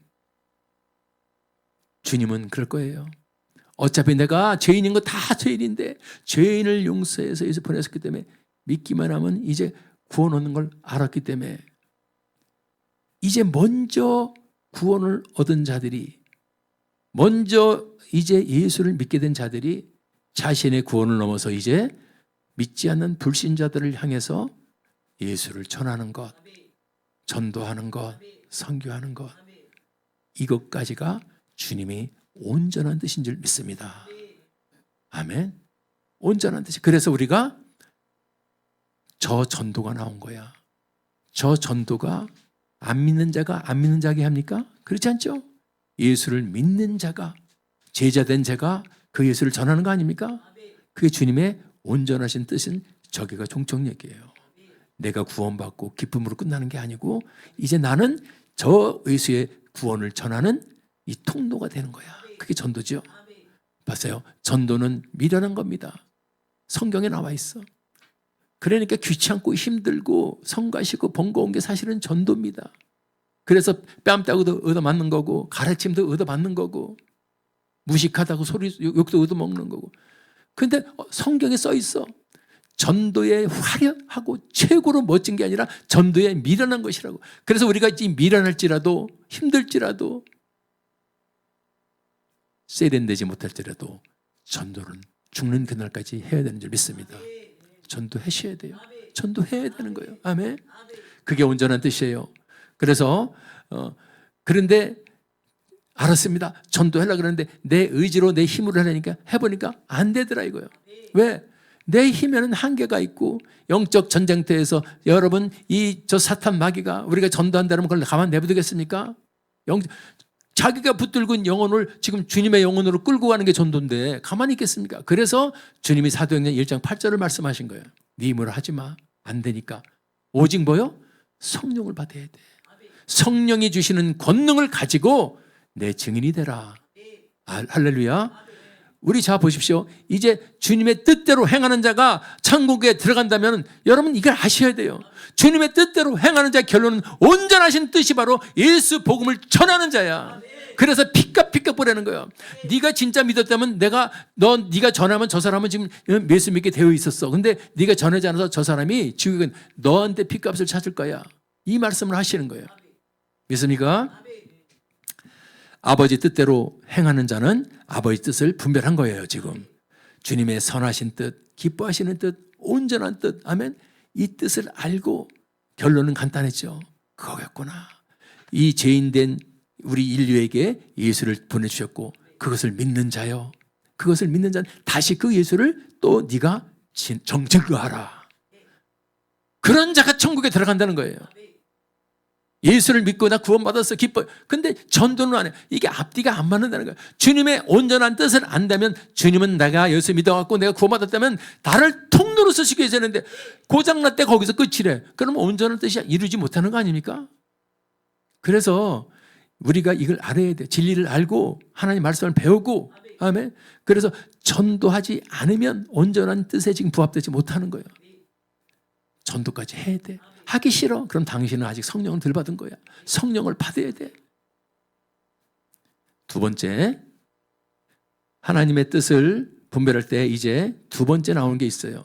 주님은 그럴 거예요. 어차피 내가 죄인인 거 다 죄인인데 죄인을 용서해서 예수 보냈었기 때문에 믿기만 하면 이제 구원 얻는 걸 알았기 때문에 이제 먼저 구원을 얻은 자들이, 먼저 이제 예수를 믿게 된 자들이 자신의 구원을 넘어서 이제 믿지 않는 불신자들을 향해서 예수를 전하는 것, 전도하는 것, 선교하는 것, 이것까지가 주님이 온전한 뜻인 줄 믿습니다. 아멘. 온전한 뜻이. 그래서 우리가 저 전도가 나온 거야. 저 전도가 안 믿는 자가 안 믿는 자게 합니까? 그렇지 않죠? 예수를 믿는 자가, 제자된 자가 그 예수를 전하는 거 아닙니까? 그게 주님의 온전하신 뜻은 저기가 종착역이에요. 내가 구원받고 기쁨으로 끝나는 게 아니고 이제 나는 저 예수의 구원을 전하는 이 통로가 되는 거야. 그게 전도죠. 봤어요? 전도는 미련한 겁니다. 성경에 나와 있어. 그러니까 귀찮고 힘들고 성가시고 번거로운 게 사실은 전도입니다. 그래서 뺨 따고도 얻어맞는 거고 가르침도 얻어맞는 거고 무식하다고 욕도 얻어먹는 거고. 그런데 성경에 써 있어. 전도에 화려하고 최고로 멋진 게 아니라 전도에 미련한 것이라고. 그래서 우리가 미련할지라도 힘들지라도 세련되지 못할지라도 전도는 죽는 그날까지 해야 되는 줄 믿습니다. 전도하셔야 돼요. 전도해야 되는 거예요. 아멘. 그게 온전한 뜻이에요. 그래서 그런데 알았습니다. 전도하려고 그러는데 내 의지로 내 힘으로 하려니까 해보니까 안 되더라 이거예요. 왜? 내 힘에는 한계가 있고 영적 전쟁터에서 여러분 저 사탄 마귀가 우리가 전도한다면 그걸 가만 내버리겠습니까? 자기가 붙들고 있는 영혼을 지금 주님의 영혼으로 끌고 가는 게 전도인데 가만히 있겠습니까? 그래서 주님이 사도행전 1장 8절을 말씀하신 거예요. 네 힘으로 하지 마. 안 되니까. 오직 뭐요? 성령을 받아야 돼. 성령이 주시는 권능을 가지고 내 증인이 되라. 할렐루야. 우리 자 보십시오. 이제 주님의 뜻대로 행하는 자가 천국에 들어간다면 여러분 이걸 아셔야 돼요. 주님의 뜻대로 행하는 자의 결론은 온전하신 뜻이 바로 예수 복음을 전하는 자야. 그래서 피값 보내는 거예요. 네가 진짜 믿었다면 네가 전하면 저 사람은 지금 예수 믿게 되어 있었어. 근데 네가 전하지 않아서 저 사람이 지금 너한테 피값을 찾을 거야. 이 말씀을 하시는 거예요. 믿습니까? 아버지 뜻대로 행하는 자는 아버지 뜻을 분별한 거예요. 지금 주님의 선하신 뜻, 기뻐하시는 뜻, 온전한 뜻, 아멘. 이 뜻을 알고 결론은 간단했죠. 그거였구나. 이 죄인된 우리 인류에게 예수를 보내주셨고 그것을 믿는 자요. 그것을 믿는 자는 다시 그 예수를 또 네가 증거하라. 그런 자가 천국에 들어간다는 거예요. 예수를 믿고 나 구원받았어 기뻐. 근데 전도는 안 해. 이게 앞뒤가 안 맞는다는 거예요. 주님의 온전한 뜻을 안다면 주님은 내가 예수 믿어갖고 내가 구원받았다면 나를 통로로 쓰시기 위해서 했는데 고장날 때 거기서 끝이래. 그러면 온전한 뜻이 이루지 못하는 거 아닙니까? 그래서 우리가 이걸 알아야 돼. 진리를 알고 하나님 말씀을 배우고 아멘. 그래서 전도하지 않으면 온전한 뜻에 지금 부합되지 못하는 거예요. 전도까지 해야 돼. 하기 싫어. 그럼 당신은 아직 성령을 덜 받은 거야. 성령을 받아야 돼. 두 번째, 하나님의 뜻을 분별할 때 이제 두 번째 나오는 게 있어요.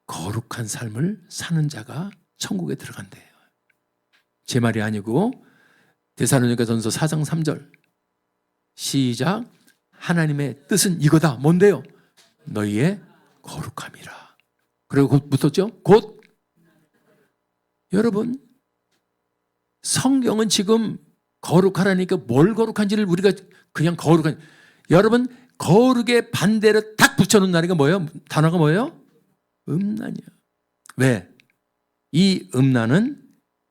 거룩한 삶을 사는 자가 천국에 들어간대요. 제 말이 아니고 데살로니가전서 4장 3절 시작. 하나님의 뜻은 이거다. 뭔데요? 너희의 거룩함이라. 그리고 곧 붙었죠? 곧 여러분 성경은 지금 거룩하라니까 뭘 거룩한지를 우리가 그냥 거룩한 여러분 거룩의 반대로 딱 붙여놓는다니까 뭐예요? 단어가 뭐예요? 음란이야. 왜? 이 음란은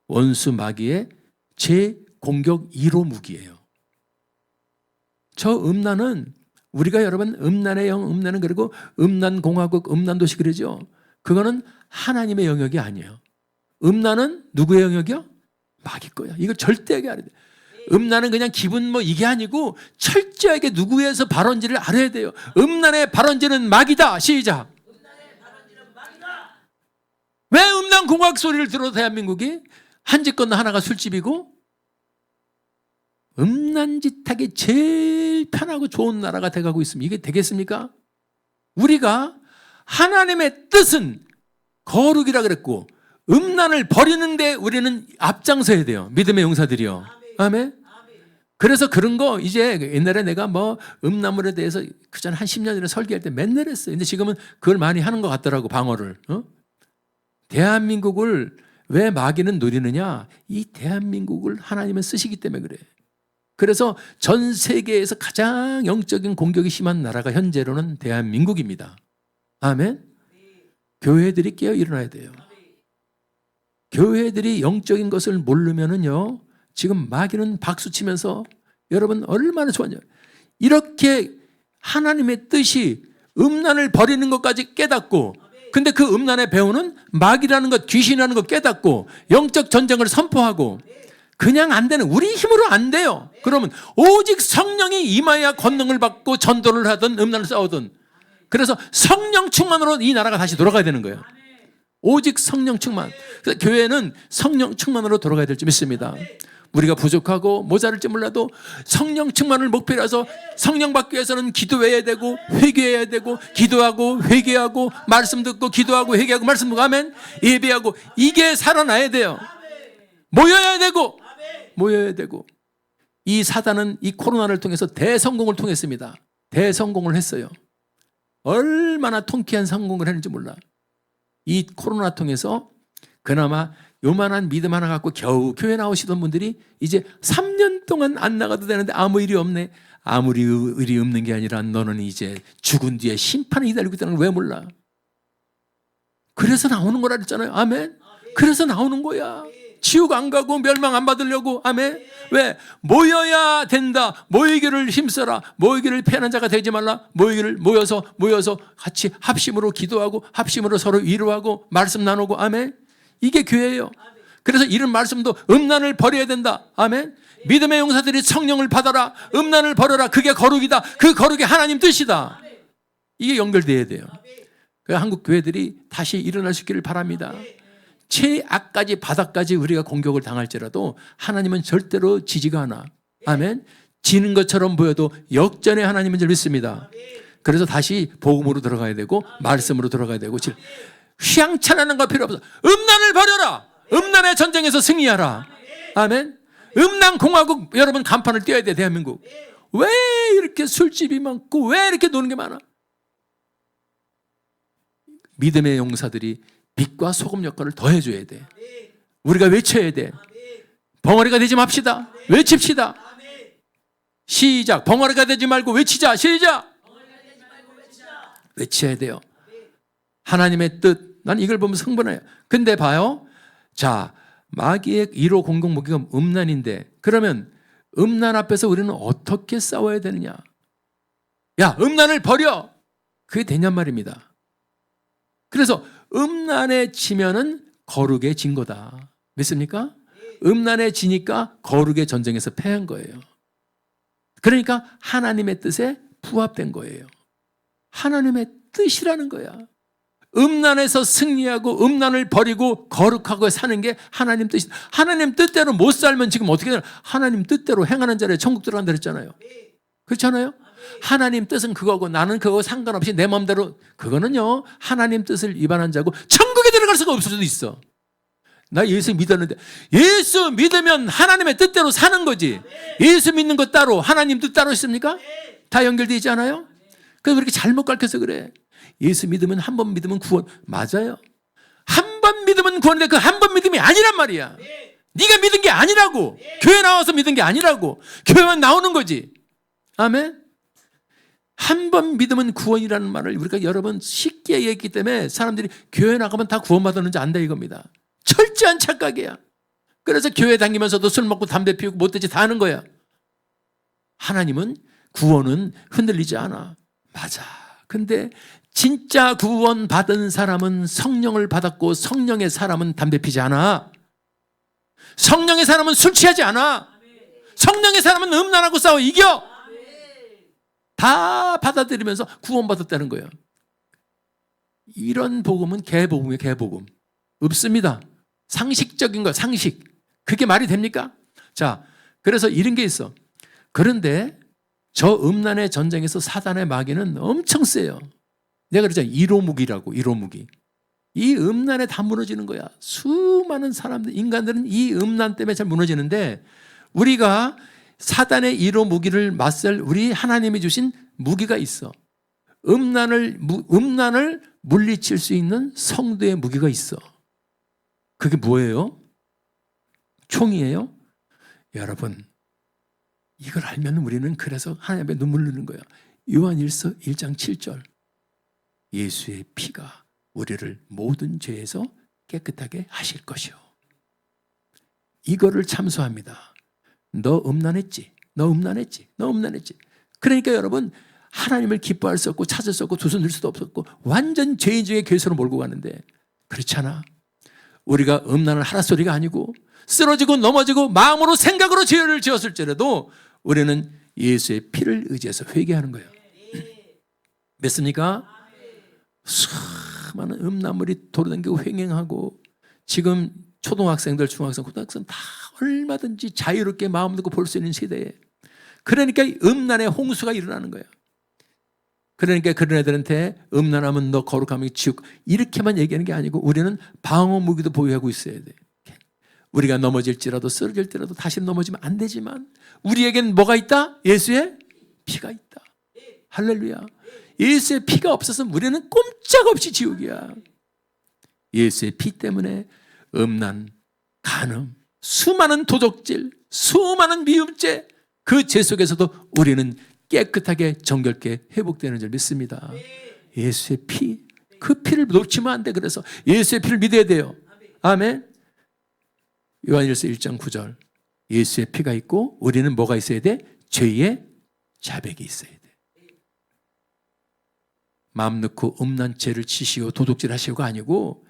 원수 마귀의 제공격 1호 무기예요. 저 음란은 우리가 여러분 음란의 영, 음란은 그리고 음란공화국, 음란도시 그러죠. 그거는 하나님의 영역이 아니에요. 음란은 누구의 영역이요? 마귀 거야. 이걸 절대 알아야 돼. 음란은 그냥 기분 뭐 이게 아니고 철저하게 누구에서 발원지를 알아야 돼요. 음란의 발원지는 마귀다. 시작. 왜 음란공화국 소리를 들어도 대한민국이 한 집 건너 하나가 술집이고 음란짓하기 제일 편하고 좋은 나라가 돼가고 있습니다. 이게 되겠습니까? 우리가 하나님의 뜻은 거룩이라 그랬고 음란을 버리는데 우리는 앞장서야 돼요. 믿음의 용사들이요. 아멘. 그래서 그런 거 이제 옛날에 내가 뭐 음란물에 대해서 그전 한 10년 전에 설교할 때 맨날 했어요. 근데 지금은 그걸 많이 하는 것 같더라고 방어를. 대한민국을 왜 마귀는 노리느냐? 이 대한민국을 하나님은 쓰시기 때문에 그래. 그래서 전 세계에서 가장 영적인 공격이 심한 나라가 현재로는 대한민국입니다. 아멘. 교회들이 깨어 일어나야 돼요. 교회들이 영적인 것을 모르면은요, 지금 마귀는 박수 치면서 여러분 얼마나 좋았냐. 이렇게 하나님의 뜻이 음란을 버리는 것까지 깨닫고, 근데 그 음란의 배후는 마귀라는 것, 귀신이라는 것 깨닫고, 영적 전쟁을 선포하고, 그냥 안 되는, 우리 힘으로 안 돼요. 그러면 오직 성령이 임하여야 권능을 받고 전도를 하든 음란을 싸우든. 그래서 성령 충만으로 이 나라가 다시 돌아가야 되는 거예요. 오직 성령 충만. 그래서 교회는 성령 충만으로 돌아가야 될 줄 믿습니다. 우리가 부족하고 모자랄지 몰라도 성령 충만을 목표로 해서 성령 받기 위해서는 기도해야 되고 회개해야 되고 기도하고 회개하고 말씀 듣고 기도하고 회개하고 말씀 듣고 아멘 예배하고 이게 살아나야 돼요. 모여야 되고 이 사단은 이 코로나를 통해서 대성공을 통했습니다. 대성공을 했어요. 얼마나 통쾌한 성공을 했는지 몰라. 이 코로나 통해서 그나마 요만한 믿음 하나 갖고 겨우 교회 나오시던 분들이 이제 3년 동안 안 나가도 되는데 아무 일이 없네. 아무리 일이 없는 게 아니라 너는 이제 죽은 뒤에 심판을 기다리고 있다는 걸 왜 몰라? 그래서 나오는 거라 그랬잖아요. 아멘. 그래서 나오는 거야. 지옥 안 가고 멸망 안 받으려고. 아멘. 왜? 모여야 된다. 모이기를 힘써라. 모이기를 패하는 자가 되지 말라. 모여서 같이 합심으로 기도하고 합심으로 서로 위로하고 말씀 나누고. 아멘. 이게 교회예요. 그래서 이런 말씀도 음란을 버려야 된다. 아멘. 믿음의 용사들이 성령을 받아라. 음란을 버려라. 그게 거룩이다. 그 거룩이 하나님 뜻이다. 이게 연결돼야 돼요. 그래서 한국 교회들이 다시 일어날 수 있기를 바랍니다. 최악까지 바닥까지 우리가 공격을 당할지라도 하나님은 절대로 지지가 않아. 아멘. 지는 것처럼 보여도 역전의 하나님인 줄 믿습니다. 그래서 다시 복음으로 들어가야 되고 말씀으로 들어가야 되고 휘황찬하는 거 필요 없어. 음란을 버려라. 음란의 전쟁에서 승리하라. 아멘. 음란 공화국 여러분 간판을 띄워야 돼. 대한민국. 왜 이렇게 술집이 많고 왜 이렇게 노는 게 많아? 믿음의 용사들이 빛과 소금 역할을 더 해줘야 돼. 우리가 외쳐야 돼. 벙어리가 되지 맙시다. 외칩시다. 시작. 벙어리가 되지 말고 외치자. 시작. 외쳐야 돼요. 하나님의 뜻. 난 이걸 보면서 흥분해요. 근데 봐요. 자, 마귀의 1500 무기가 음란인데 그러면 음란 앞에서 우리는 어떻게 싸워야 되느냐? 야, 음란을 버려. 그게 되냔 말입니다. 그래서 음란에 지면은 거룩에 진 거다. 믿습니까? 음란에 지니까 거룩의 전쟁에서 패한 거예요. 그러니까 하나님의 뜻에 부합된 거예요. 하나님의 뜻이라는 거야. 음란에서 승리하고 음란을 버리고 거룩하고 사는 게 하나님 뜻이다. 하나님 뜻대로 못 살면 지금 어떻게 되나? 하나님 뜻대로 행하는 자를 천국 들어간다 그랬잖아요. 그렇잖아요? 하나님 뜻은 그거고 나는 그거 상관없이 내 마음대로. 그거는요, 하나님 뜻을 위반한 자고 천국에 들어갈 수가 없을 수도 있어. 나 예수 믿었는데, 예수 믿으면 하나님의 뜻대로 사는 거지. 예수 믿는 것 따로 하나님 뜻 따로 있습니까? 다 연결되어 있지 않아요? 그래서 그렇게 잘못 가르쳐서 그래. 예수 믿으면 한 번 믿으면 구원. 맞아요. 한 번 믿으면 구원인데 그 한 번 믿음이 아니란 말이야. 네가 믿은 게 아니라고. 교회 나와서 믿은 게 아니라고. 교회 나오는 거지. 아멘. 한 번 믿으면 구원이라는 말을 우리가 여러 번 쉽게 얘기했기 때문에 사람들이 교회 나가면 다 구원받았는지 안다 이겁니다. 철저한 착각이야. 그래서 교회 다니면서도 술 먹고 담배 피우고 못되지 다 하는 거야. 하나님은 구원은 흔들리지 않아. 맞아. 근데 진짜 구원 받은 사람은 성령을 받았고 성령의 사람은 담배 피지 않아. 성령의 사람은 술 취하지 않아. 성령의 사람은 음란하고 싸워 이겨. 다 받아들이면서 구원받았다는 거예요. 이런 복음은 개복음이에요. 개복음. 없습니다. 상식적인 거, 상식. 그게 말이 됩니까? 자, 그래서 이런 게 있어. 그런데 저 음란의 전쟁에서 사단의 마귀는 엄청 세요. 내가 그러잖아. 1호 무기라고, 1호 무기. 이 음란에 다 무너지는 거야. 수많은 사람들, 인간들은 이 음란 때문에 잘 무너지는데 우리가 사단의 1호 무기를 맞설 우리 하나님이 주신 무기가 있어. 음란을 물리칠 수 있는 성도의 무기가 있어. 그게 뭐예요? 총이에요? 여러분, 이걸 알면 우리는 그래서 하나님 앞에 눈물 흘리는 거예요. 요한일서 1장 7절. 예수의 피가 우리를 모든 죄에서 깨끗하게 하실 것이요. 이거를 참소합니다. 너 음란했지? 너 음란했지? 너 음란했지? 그러니까 여러분, 하나님을 기뻐할 수 없고 찾을 수 없고 두 손 들 수도 없었고 완전 죄인 중에 괴수로 몰고 가는데 그렇잖아. 우리가 음란을 하라 소리가 아니고 쓰러지고 넘어지고 마음으로 생각으로 죄를 지었을지라도 우리는 예수의 피를 의지해서 회개하는 거예요. 믿습니까? 수많은 음란물이 돌아다니고 횡행하고 지금 초등학생들, 중학생, 고등학생 다 얼마든지 자유롭게 마음 놓고 볼 수 있는 세대에 그러니까 음란의 홍수가 일어나는 거예요. 그러니까 그런 애들한테 음란하면 너 거룩하면 지옥 이렇게만 얘기하는 게 아니고 우리는 방어 무기도 보유하고 있어야 돼. 우리가 넘어질지라도 쓰러질지라도 다시 넘어지면 안 되지만 우리에겐 뭐가 있다? 예수의 피가 있다. 할렐루야. 예수의 피가 없어서는 우리는 꼼짝없이 지옥이야. 예수의 피 때문에 음란, 간음, 수많은 도적질, 수많은 미움죄 그 죄 속에서도 우리는 깨끗하게 정결케 회복되는 줄 믿습니다. 예수의 피, 그 피를 놓치면 안 돼. 그래서 예수의 피를 믿어야 돼요. 아멘. 요한일서 1장 9절. 예수의 피가 있고 우리는 뭐가 있어야 돼? 죄의 자백이 있어야 돼. 마음 놓고 음란 죄를 치시고 도둑질 하시고가 아니고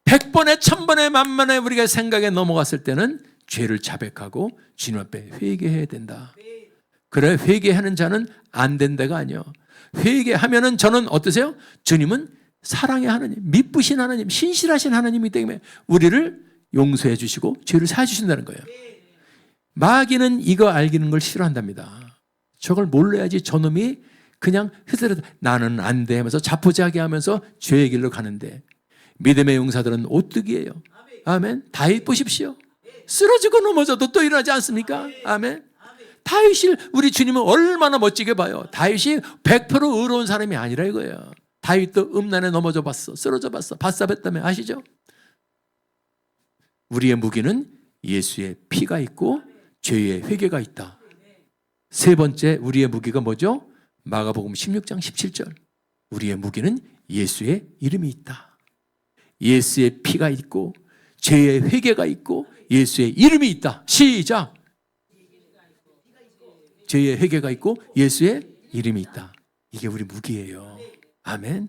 100번에 1000번에 만번에 우리가 생각에 넘어갔을 때는 죄를 자백하고 주님 앞에 회개해야 된다. 그래 회개하는 자는 안 된다가 아니요. 회개하면은 저는 어떠세요? 주님은 사랑의 하나님, 미쁘신 하나님, 신실하신 하나님이기 때문에 우리를 용서해 주시고 죄를 사해 주신다는 거예요. 마귀는 이거 알기는 걸 싫어한답니다. 저걸 몰라야지 저놈이 그냥 흐드러져 나는 안 돼 하면서 자포자기 하면서 죄의 길로 가는데, 믿음의 용사들은 오뚜기예요. 아멘. 다윗 보십시오. 쓰러지고 넘어져도 또 일어나지 않습니까? 아멘. 다윗을 우리 주님은 얼마나 멋지게 봐요. 다윗이 100% 의로운 사람이 아니라 이거예요. 다윗도 음란에 넘어져 봤어. 쓰러져 봤어. 바사바 때문에 아시죠? 우리의 무기는 예수의 피가 있고 죄의 회개가 있다. 세 번째 우리의 무기가 뭐죠? 마가복음 16장 17절. 우리의 무기는 예수의 이름이 있다. 예수의 피가 있고 죄의 회개가 있고 예수의 이름이 있다. 시작. 죄의 회개가 있고 예수의 이름이 있다. 이게 우리 무기예요. 아멘.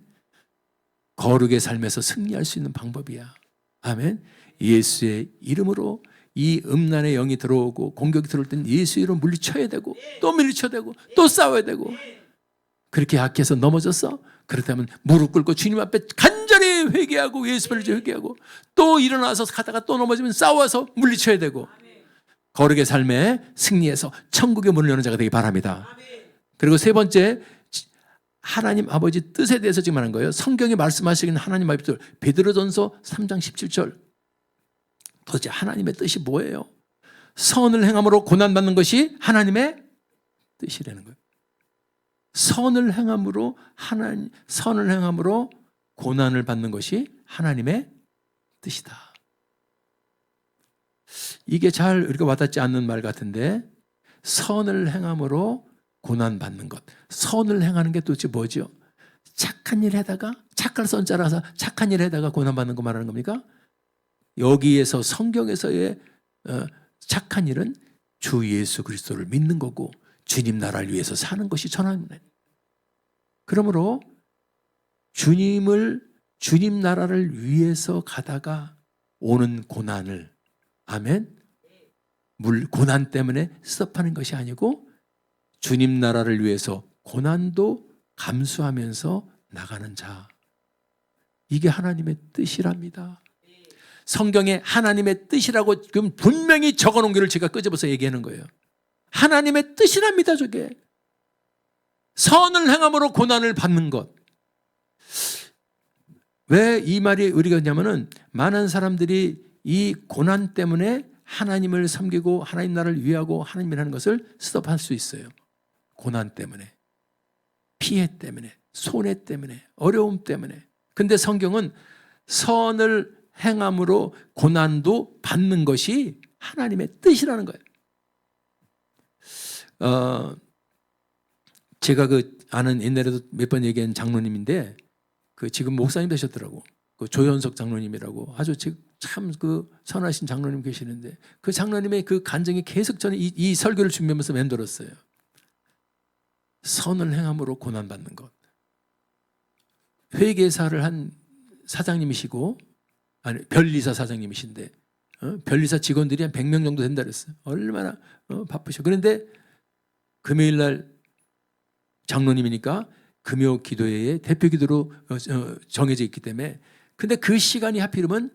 거룩의 삶에서 승리할 수 있는 방법이야. 아멘. 예수의 이름으로 이 음란의 영이 들어오고 공격이 들어올 때는 예수 이름으로 물리쳐야 되고 또 물리쳐야 되고 또 싸워야 되고. 그렇게 약해서 넘어졌어? 그렇다면 무릎 꿇고 주님 앞에 간절히 회개하고 예수를 회개하고 또 일어나서 가다가 또 넘어지면 싸워서 물리쳐야 되고, 거룩의 삶에 승리해서 천국의 문을 여는 자가 되기 바랍니다. 그리고 세 번째, 하나님 아버지 뜻에 대해서 지금 하는 거예요. 성경이 말씀하시는 하나님 말씀, 베드로전서 3장 17절. 도대체 하나님의 뜻이 뭐예요? 선을 행함으로 고난받는 것이 하나님의 뜻이라는 거예요. 선을 행함으로 선을 행함으로 고난을 받는 것이 하나님의 뜻이다. 이게 잘 우리가 와닿지 않는 말 같은데, 선을 행함으로 고난 받는 것. 선을 행하는 게 도대체 뭐죠? 착한 일 하다가, 착할 선자라서 착한 일 하다가 고난 받는 거 말하는 겁니까? 여기에서 성경에서의 착한 일은 주 예수 그리스도를 믿는 거고 주님 나라를 위해서 사는 것이 전합니다. 그러므로 주님 나라를 위해서 가다가 오는 고난을, 아멘, 고난 때문에 스톱하는 것이 아니고 주님 나라를 위해서 고난도 감수하면서 나가는 자, 이게 하나님의 뜻이랍니다. 성경에 하나님의 뜻이라고 지금 분명히 적어놓은 것을 제가 끄집어서 얘기하는 거예요. 하나님의 뜻이랍니다. 저게 선을 행함으로 고난을 받는 것. 왜 이 말이 우리가 있냐면은, 많은 사람들이 이 고난 때문에 하나님을 섬기고 하나님 나라를 위하고 하나님을 하는 것을 스톱할 수 있어요. 고난 때문에, 피해 때문에, 손해 때문에, 어려움 때문에. 근데 성경은 선을 행함으로 고난도 받는 것이 하나님의 뜻이라는 거예요. 제가 아는, 옛날에도 몇 번 얘기한 장로님인데, 지금 목사님 되셨더라고. 조현석 장로님이라고 아주 참 선하신 장로님 계시는데, 그 장로님의 그 간증이 계속 저는 이 설교를 준비하면서 맴돌았어요. 선을 행함으로 고난받는 것. 회계사를 한 사장님이시고, 아니 변리사 사장님이신데, 변리사 직원들이 한 100명 정도 된다 그랬어요. 얼마나 바쁘셔. 그런데 금요일 날 장로님이니까 금요 기도회에 대표 기도로 정해져 있기 때문에, 근데 그 시간이 하필이면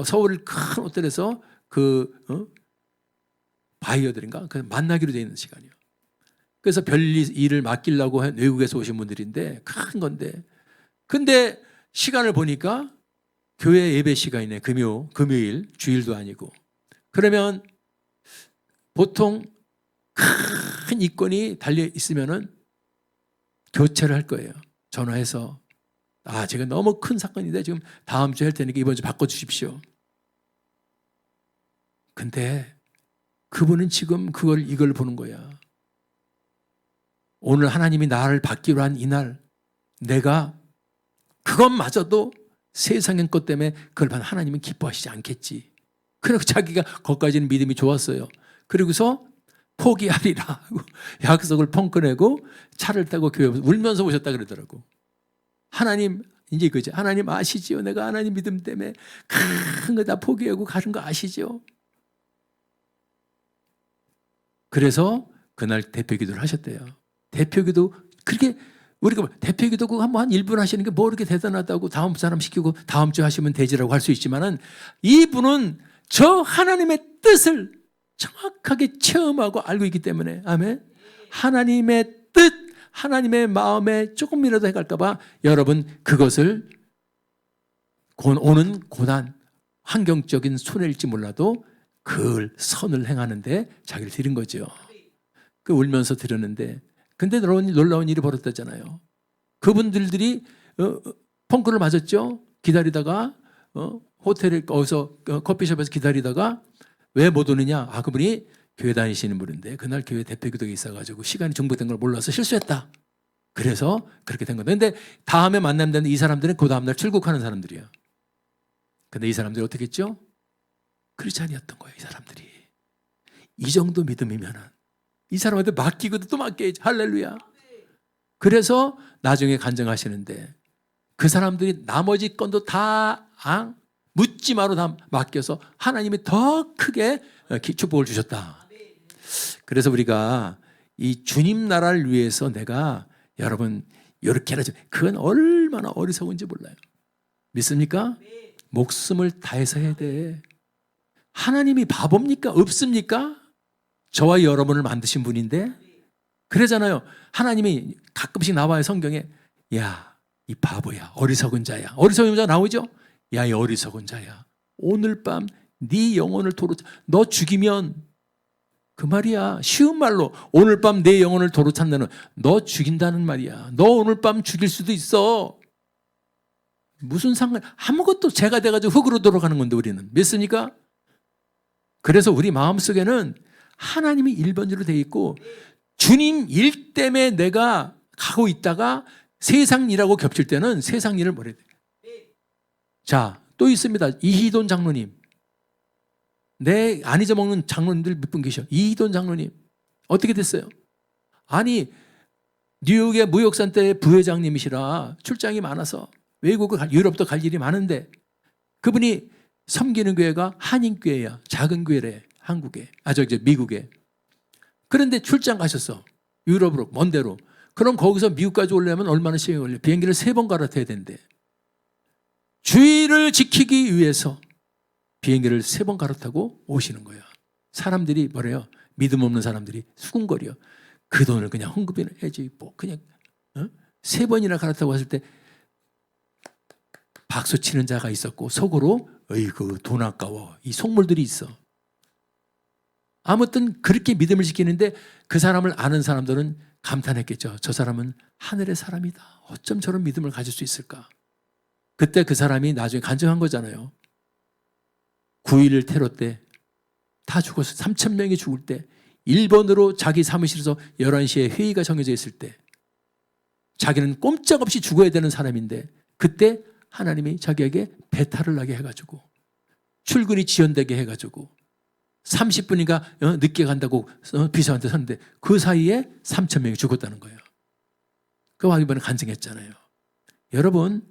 서울 큰 호텔에서 바이어들인가 만나기로 되어 있는 시간이에요. 그래서 별일 일을 맡기려고 한 외국에서 오신 분들인데, 큰 건데, 근데 시간을 보니까 교회 예배 시간이네. 금요일, 주일도 아니고. 그러면 보통 큰 이건이 달려 있으면은 교체를 할 거예요. 전화해서, 제가 너무 큰 사건인데 지금 다음 주에 할 테니까 이번 주 바꿔주십시오. 근데 그분은 지금 이걸 보는 거야. 오늘 하나님이 나를 받기로 한 이날, 내가 그것마저도 세상의 것 때문에 그걸 반 하나님은 기뻐하시지 않겠지. 그리고 자기가 거기까지는 믿음이 좋았어요. 그리고서 포기하리라 하고 약속을 펑크내고 차를 타고 교회 울면서 오셨다 그러더라고. 하나님, 이제 이거지. 하나님 아시지요? 내가 하나님 믿음 때문에 큰 거 다 포기하고 가는 거 아시죠? 그래서 그날 대표기도를 하셨대요. 대표기도 그렇게 우리가 대표기도 한번 한 1분 하시는 게 뭐 그렇게 대단하다고 다음 사람 시키고 다음 주 하시면 되지라고 할 수 있지만은, 이분은 저 하나님의 뜻을 정확하게 체험하고 알고 있기 때문에 아멘. 하나님의 뜻, 하나님의 마음에 조금이라도 해갈까봐 여러분 그것을 오는 고난, 환경적인 손해일지 몰라도 그 선을 행하는데 자기를 들인 거죠. 그 울면서 들었는데 근데 놀라운 일이 벌어졌잖아요. 그분들이 펑크를 맞았죠. 기다리다가 호텔에 어디서 커피숍에서 기다리다가 왜 못 오느냐? 그분이 교회 다니시는 분인데 그날 교회 대표기도에 있어가지고 시간이 중복된 걸 몰라서 실수했다. 그래서 그렇게 된 건데 근데 다음에 만나면 되는데 이 사람들은 그 다음날 출국하는 사람들이에요. 근데 이 사람들이 어떻게 했죠? 크리스찬이었던 거예요. 이 사람들이. 이 정도 믿음이면은 이 사람한테 맡기고도 또 맡겨야지. 할렐루야. 그래서 나중에 간증하시는데 그 사람들이 나머지 건도 다 묻지 마로 다 맡겨서 하나님이 더 크게 축복을 주셨다. 그래서 우리가 이 주님 나라를 위해서 내가 여러분 이렇게 하라. 그건 얼마나 어리석은지 몰라요. 믿습니까? 목숨을 다해서 해야 돼. 하나님이 바보입니까? 없습니까? 저와 여러분을 만드신 분인데 그러잖아요. 하나님이 가끔씩 나와요. 성경에. 야, 이 바보야. 어리석은 자야. 어리석은 자 나오죠? 야, 이 어리석은 자야. 오늘 밤 네 영혼을 도로 너 죽이면 그 말이야. 쉬운 말로 오늘 밤 내 영혼을 도로 찾는 너 죽인다는 말이야. 너 오늘 밤 죽일 수도 있어. 무슨 상관? 아무것도 죄가 돼가지고 흙으로 돌아가는 건데 우리는 믿습니까? 그래서 우리 마음속에는 하나님이 1번지로 돼 있고 주님 일 때문에 내가 가고 있다가 세상 일하고 겹칠 때는 세상 일을 뭐래 돼. 자, 또 있습니다. 이희돈 장로님. 안 잊어먹는 장로님들 몇 분 계셔. 이희돈 장로님. 어떻게 됐어요? 아니, 뉴욕의 무역산대 부회장님이시라 출장이 많아서 외국을 유럽도 갈 일이 많은데 그분이 섬기는 교회가 한인교회야. 작은 교회래. 한국에. 미국에. 그런데 출장 가셨어. 유럽으로, 먼 데로. 그럼 거기서 미국까지 오려면 얼마나 시간이 걸려? 비행기를 3번 갈아타야 된대. 주의를 지키기 위해서 비행기를 3번 갈아타고 오시는 거야. 사람들이 뭐래요? 믿음 없는 사람들이 수군거려. 그 돈을 그냥 헌금이나 해야지. 뭐 그냥 3번이나 갈아타고 왔을 때 박수 치는 자가 있었고 속으로 어이구 돈 아까워. 이 속물들이 있어. 아무튼 그렇게 믿음을 지키는데 그 사람을 아는 사람들은 감탄했겠죠. 저 사람은 하늘의 사람이다. 어쩜 저런 믿음을 가질 수 있을까? 그때 그 사람이 나중에 간증한 거잖아요. 9.11 테러 때 다 죽었어. 3,000명이 죽을 때 일본으로 자기 사무실에서 11시에 회의가 정해져 있을 때 자기는 꼼짝없이 죽어야 되는 사람인데 그때 하나님이 자기에게 배탈을 나게 해가지고 출근이 지연되게 해가지고 30분인가 늦게 간다고 비서한테 섰는데 그 사이에 3,000명이 죽었다는 거예요. 그거 이번에 간증했잖아요. 여러분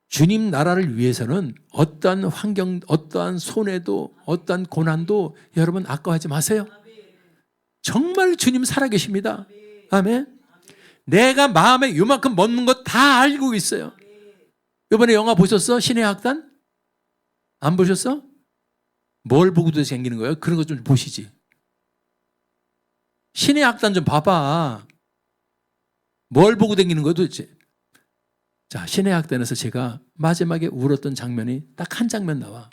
주님 나라를 위해서는 어떠한 환경, 어떠한 손해도 어떠한 고난도 여러분 아까워하지 마세요. 정말 주님 살아계십니다. 아멘. 내가 마음에 요만큼 먹는 거 다 알고 있어요. 이번에 영화 보셨어? 신의 학단? 안 보셨어? 뭘 보고도 생기는 거예요? 그런 거 좀 보시지. 신의 학단 좀 봐봐. 뭘 보고 다니는 거야 도대체? 자, 신의 학단에서 제가 마지막에 울었던 장면이 딱 한 장면 나와.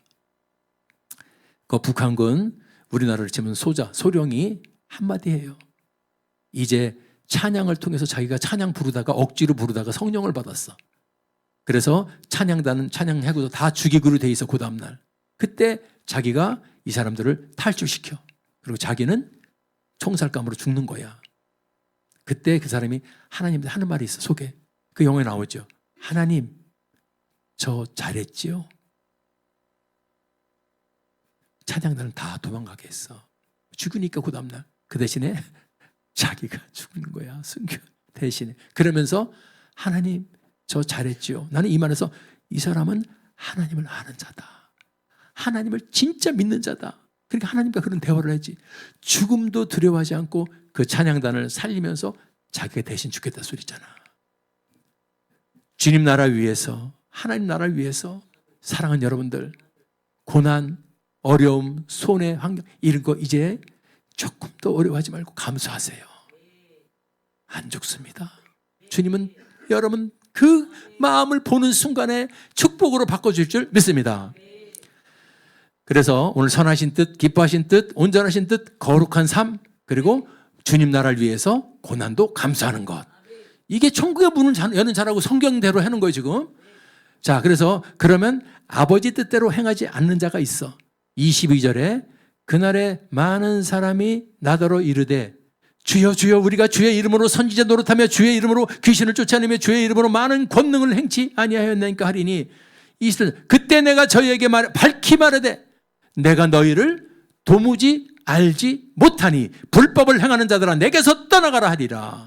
그 북한군 우리나라를 치면 소령이 한마디 해요. 이제 찬양을 통해서 자기가 찬양 부르다가 억지로 부르다가 성령을 받았어. 그래서 찬양단은 찬양하고도 다 죽이기로 돼 있어. 그 다음날. 그때 자기가 이 사람들을 탈출시켜. 그리고 자기는 총살감으로 죽는 거야. 그때 그 사람이 하나님한테 하는 말이 있어. 속에. 그 영화에 나오죠. 하나님, 저 잘했지요? 찬양단을 다 도망가게 했어. 죽으니까 그 다음날. 그 대신에 자기가 죽는 거야. 순교 대신에. 그러면서 하나님, 저 잘했지요? 나는 이 말에서 이 사람은 하나님을 아는 자다. 하나님을 진짜 믿는 자다. 그러니까 하나님과 그런 대화를 하지. 죽음도 두려워하지 않고 그 찬양단을 살리면서 자기가 대신 죽겠다 소리잖아. 주님 나라 위해서, 하나님 나라 위해서 사랑하는 여러분들, 고난, 어려움, 손해, 환경 이런 거 이제 조금 더 어려워하지 말고 감수하세요. 안 죽습니다. 주님은 여러분 그 마음을 보는 순간에 축복으로 바꿔줄 줄 믿습니다. 그래서 오늘 선하신 뜻, 기뻐하신 뜻, 온전하신 뜻, 거룩한 삶, 그리고 주님 나라를 위해서 고난도 감수하는 것. 이게 천국의 문을 여는 자라고 성경대로 하는 거예요 지금. 자, 그래서 그러면 아버지 뜻대로 행하지 않는 자가 있어. 22절에 그날에 많은 사람이 나더러 이르되 주여 주여 우리가 주의 이름으로 선지자 노릇하며 주의 이름으로 귀신을 쫓아내며 주의 이름으로 많은 권능을 행치 아니하였나이까 하리니 이슬 그때 내가 저희에게 밝히 말하되 내가 너희를 도무지 알지 못하니 불법을 행하는 자들아 내게서 떠나가라 하리라.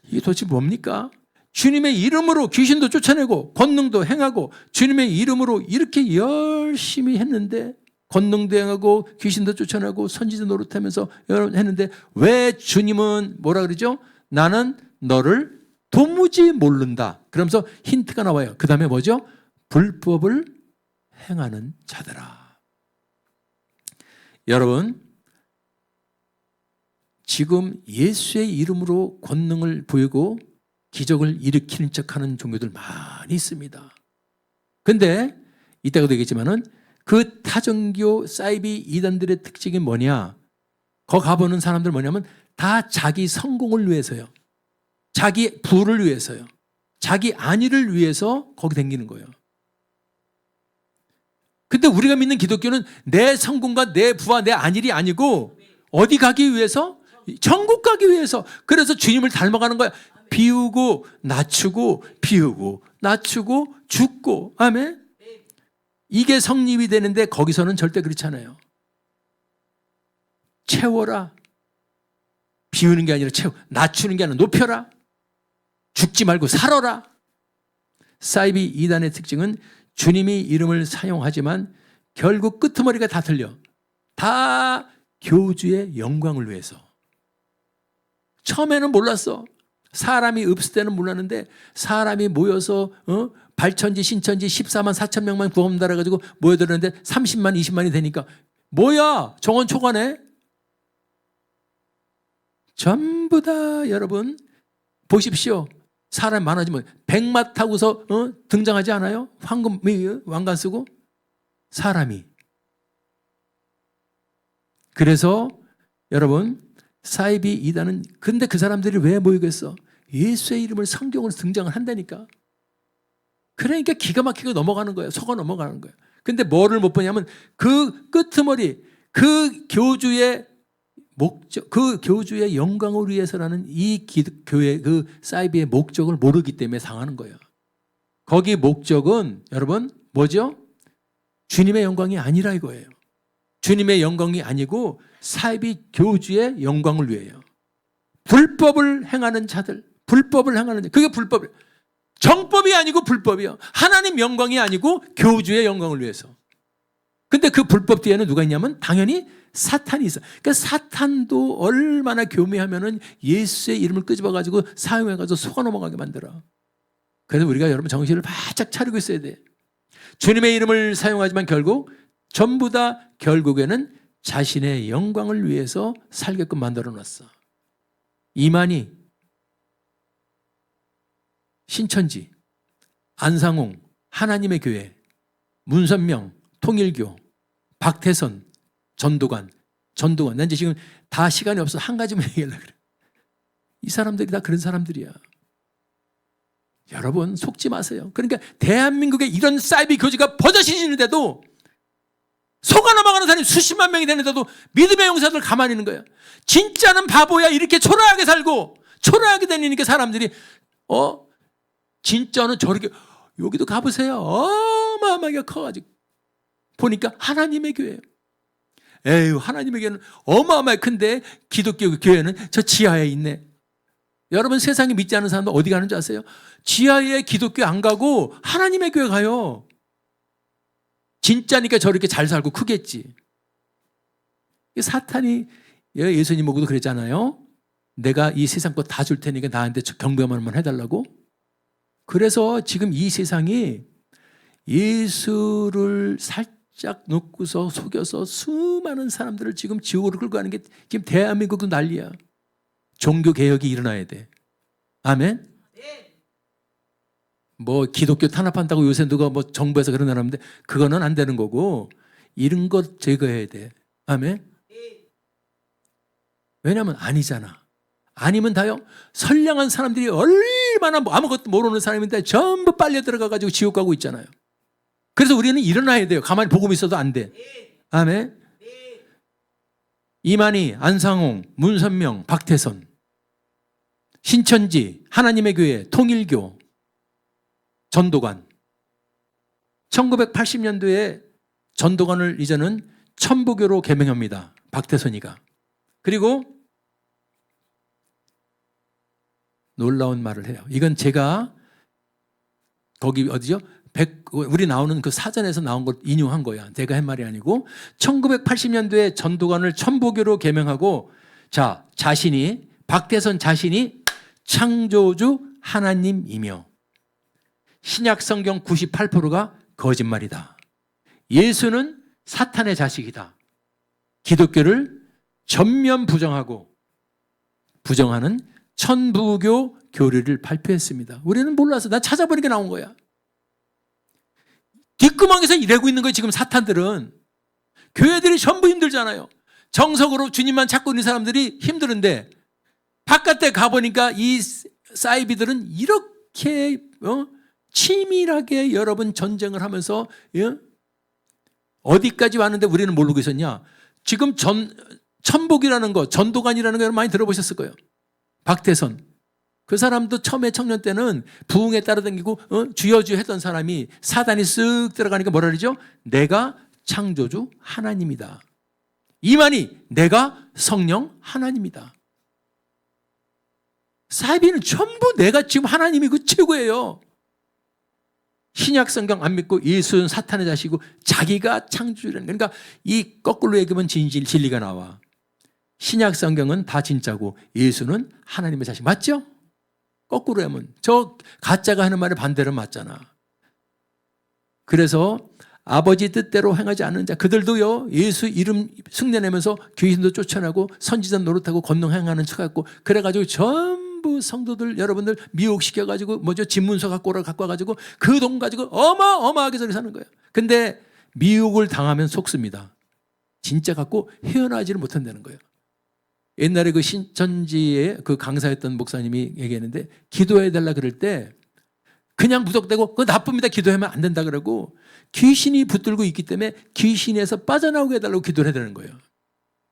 이게 도대체 뭡니까? 주님의 이름으로 귀신도 쫓아내고 권능도 행하고 주님의 이름으로 이렇게 열심히 했는데 권능도 행하고 귀신도 쫓아내고 선지자 노릇하면서 했는데 왜 주님은 뭐라 그러죠? 나는 너를 도무지 모른다. 그러면서 힌트가 나와요. 그 다음에 뭐죠? 불법을 행하는 자들아. 여러분 지금 예수의 이름으로 권능을 보이고 기적을 일으키는 척하는 종교들 많이 있습니다. 근데 이따가도 얘기했지만은 그 타종교 사이비 이단들의 특징이 뭐냐? 거기 가보는 사람들 뭐냐면 다 자기 성공을 위해서요. 자기 부를 위해서요. 자기 안위를 위해서 거기 다니는 거예요. 근데 우리가 믿는 기독교는 내 성공과 내 부와 내 안일이 아니고 어디 가기 위해서? 천국 가기 위해서. 그래서 주님을 닮아가는 거야. 비우고 낮추고 비우고 낮추고 죽고. 아멘. 이게 성립이 되는데 거기서는 절대 그렇지 않아요. 채워라. 비우는 게 아니라 낮추는 게 아니라 높여라. 죽지 말고 살아라. 사이비 이단의 특징은 주님이 이름을 사용하지만 결국 끄트머리가 다 틀려. 다 교주의 영광을 위해서. 처음에는 몰랐어. 사람이 없을 때는 몰랐는데 사람이 모여서 발천지 신천지 14만 4천 명만 구원받아 가지고 모여들었는데 30만 20만이 되니까 뭐야 정원 초과네. 전부 다 여러분 보십시오. 사람 많아지면 백마 타고서 등장하지 않아요? 황금 왕관 쓰고 사람이. 그래서 여러분 사이비 이단은 근데 그 사람들이 왜 모이겠어? 예수의 이름을 성경으로 등장을 한다니까. 그러니까 기가 막히게 넘어가는 거예요. 속아 넘어가는 거예요. 근데 뭐를 못 보냐면 그 끄트머리 그 교주의 목적, 그 교주의 영광을 위해서라는 이 교회 그 사이비의 목적을 모르기 때문에 상하는 거예요. 거기 목적은 여러분 뭐죠? 주님의 영광이 아니라 이거예요. 주님의 영광이 아니고 사이비 교주의 영광을 위해요. 불법을 행하는 자들, 불법을 행하는 자들, 그게 불법이에요. 정법이 아니고 불법이요. 하나님 영광이 아니고 교주의 영광을 위해서. 근데 그 불법 뒤에는 누가 있냐면 당연히 사탄이 있어. 그러니까 사탄도 얼마나 교묘하면은 예수의 이름을 끄집어가지고 사용해가지고 속아 넘어가게 만들어. 그래서 우리가 여러분 정신을 바짝 차리고 있어야 돼. 주님의 이름을 사용하지만 결국 전부 다 결국에는 자신의 영광을 위해서 살게끔 만들어 놨어. 이만희, 신천지, 안상홍, 하나님의 교회, 문선명, 통일교, 박태선, 전도관. 난 이제 지금 다 시간이 없어 한 가지만 얘기하려고 그래. 이 사람들이 다 그런 사람들이야. 여러분 속지 마세요. 그러니까 대한민국에 이런 사이비 교지가 버젓이 지는데도 속아 넘어가는 사람이 수십만 명이 되는데도 믿음의 용사들 가만히 있는 거예요. 진짜는 바보야. 이렇게 초라하게 살고 초라하게 다니니까 사람들이 진짜는 저렇게 여기도 가보세요. 어마어마하게 커가지고 보니까 하나님의 교회예요. 에휴 하나님의 교회는 어마어마하게 큰데 기독교 교회는 저 지하에 있네. 여러분 세상에 믿지 않는 사람들 어디 가는 줄 아세요? 지하에 기독교 안 가고 하나님의 교회 가요. 진짜니까 저렇게 잘 살고 크겠지. 사탄이 예수님 보고도 그랬잖아요. 내가 이 세상 거 다 줄 테니까 나한테 경배만 해달라고. 그래서 지금 이 세상이 예수를 쫙 놓고서 속여서 수많은 사람들을 지금 지옥으로 끌고 가는 게 지금 대한민국도 난리야. 종교 개혁이 일어나야 돼. 아멘. 뭐 기독교 탄압한다고 요새 누가 뭐 정부에서 그런 사람인데 그거는 안 되는 거고 이런 것 제거해야 돼. 아멘. 왜냐하면 아니잖아. 아니면 다요. 선량한 사람들이 얼마나 아무것도 모르는 사람인데 전부 빨려 들어가가지고 지옥 가고 있잖아요. 그래서 우리는 일어나야 돼요. 가만히 보고 있어도 안 돼. 아멘. 이만희, 안상홍, 문선명, 박태선, 신천지, 하나님의 교회, 통일교, 전도관. 1980년도에 전도관을 이제는 천부교로 개명합니다. 박태선이가. 그리고 놀라운 말을 해요. 이건 제가 거기 어디죠? 우리 나오는 그 사전에서 나온 걸 인용한 거야. 제가 한 말이 아니고 1980년도에 전도관을 천부교로 개명하고 자, 자신이 박태선 자신이 창조주 하나님이며 신약 성경 98%가 거짓말이다. 예수는 사탄의 자식이다. 기독교를 전면 부정하는 천부교 교리를 발표했습니다. 우리는 몰라서 나 찾아보니까 나온 거야. 뒷구멍에서 일하고 있는 거예요. 지금 사탄들은. 교회들이 전부 힘들잖아요. 정석으로 주님만 찾고 있는 사람들이 힘드는데 바깥에 가보니까 이 사이비들은 이렇게 치밀하게 여러분 전쟁을 하면서 어디까지 왔는데 우리는 모르고 있었냐. 지금 천복이라는 거, 전도관이라는 거 여러분 많이 들어보셨을 거예요. 박태선. 그 사람도 처음에 청년 때는 부흥에 따라다니고 주여주여 했던 사람이 사단이 쓱 들어가니까 뭐라 그러죠? 내가 창조주 하나님이다. 이만희 내가 성령 하나님이다. 사이비는 전부 내가 지금 하나님이 그 최고예요. 신약 성경 안 믿고 예수는 사탄의 자식이고 자기가 창조주라는 거예요. 그러니까 이 거꾸로 얘기하면 진리가 나와. 신약 성경은 다 진짜고 예수는 하나님의 자식. 맞죠? 거꾸로 하면 저 가짜가 하는 말에 반대로 맞잖아. 그래서 아버지 뜻대로 행하지 않는 자 그들도요 예수 이름 흉내내면서 귀신도 쫓아내고 선지자 노릇하고 권능 행하는 척하고 그래가지고 전부 성도들 여러분들 미혹시켜가지고 뭐죠 집문서 갖고 와가지고 그 돈 가지고 어마어마하게 소리 사는 거예요. 근데 미혹을 당하면 속습니다. 진짜 갖고 헤어나지를 못한다는 거예요. 옛날에 그 신천지에 그 강사였던 목사님이 얘기했는데 기도해달라 그럴 때 그냥 무턱대고 그거 나쁩니다 기도하면 안 된다 그러고 귀신이 붙들고 있기 때문에 귀신에서 빠져나오게 해달라고 기도를 해야 되는 거예요.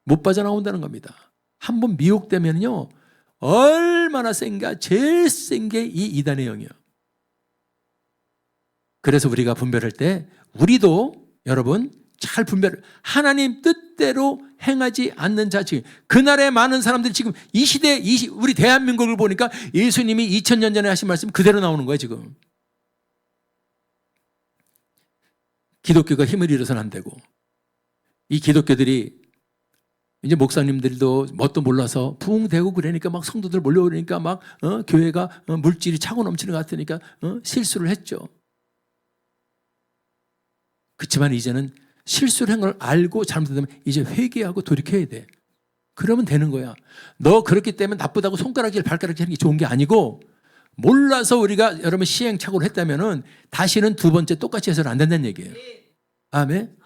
못 빠져나온다는 겁니다. 한번 미혹되면요 얼마나 센가 제일 센 게 이 이단의 영이에요. 그래서 우리가 분별할 때 우리도 여러분 잘 분별을 하나님 뜻대로 행하지 않는 자식. 그날에 많은 사람들이 지금 이 시대 우리 대한민국을 보니까 예수님이 2000년 전에 하신 말씀 그대로 나오는 거예요 지금. 기독교가 힘을 잃어서는 안 되고 이 기독교들이 이제 목사님들도 뭣도 몰라서 부흥되고 그러니까 막 성도들 몰려오니까 막 교회가 물질이 차고 넘치는 것 같으니까 실수를 했죠. 그렇지만 이제는 실수를 한 걸 알고 잘못되면 이제 회개하고 돌이켜야 돼. 그러면 되는 거야. 너 그렇기 때문에 나쁘다고 손가락질 발가락질 하는 게 좋은 게 아니고 몰라서 우리가 여러분 시행착오를 했다면은 다시는 두 번째 똑같이 해서는 안 된다는 얘기예요. 아멘.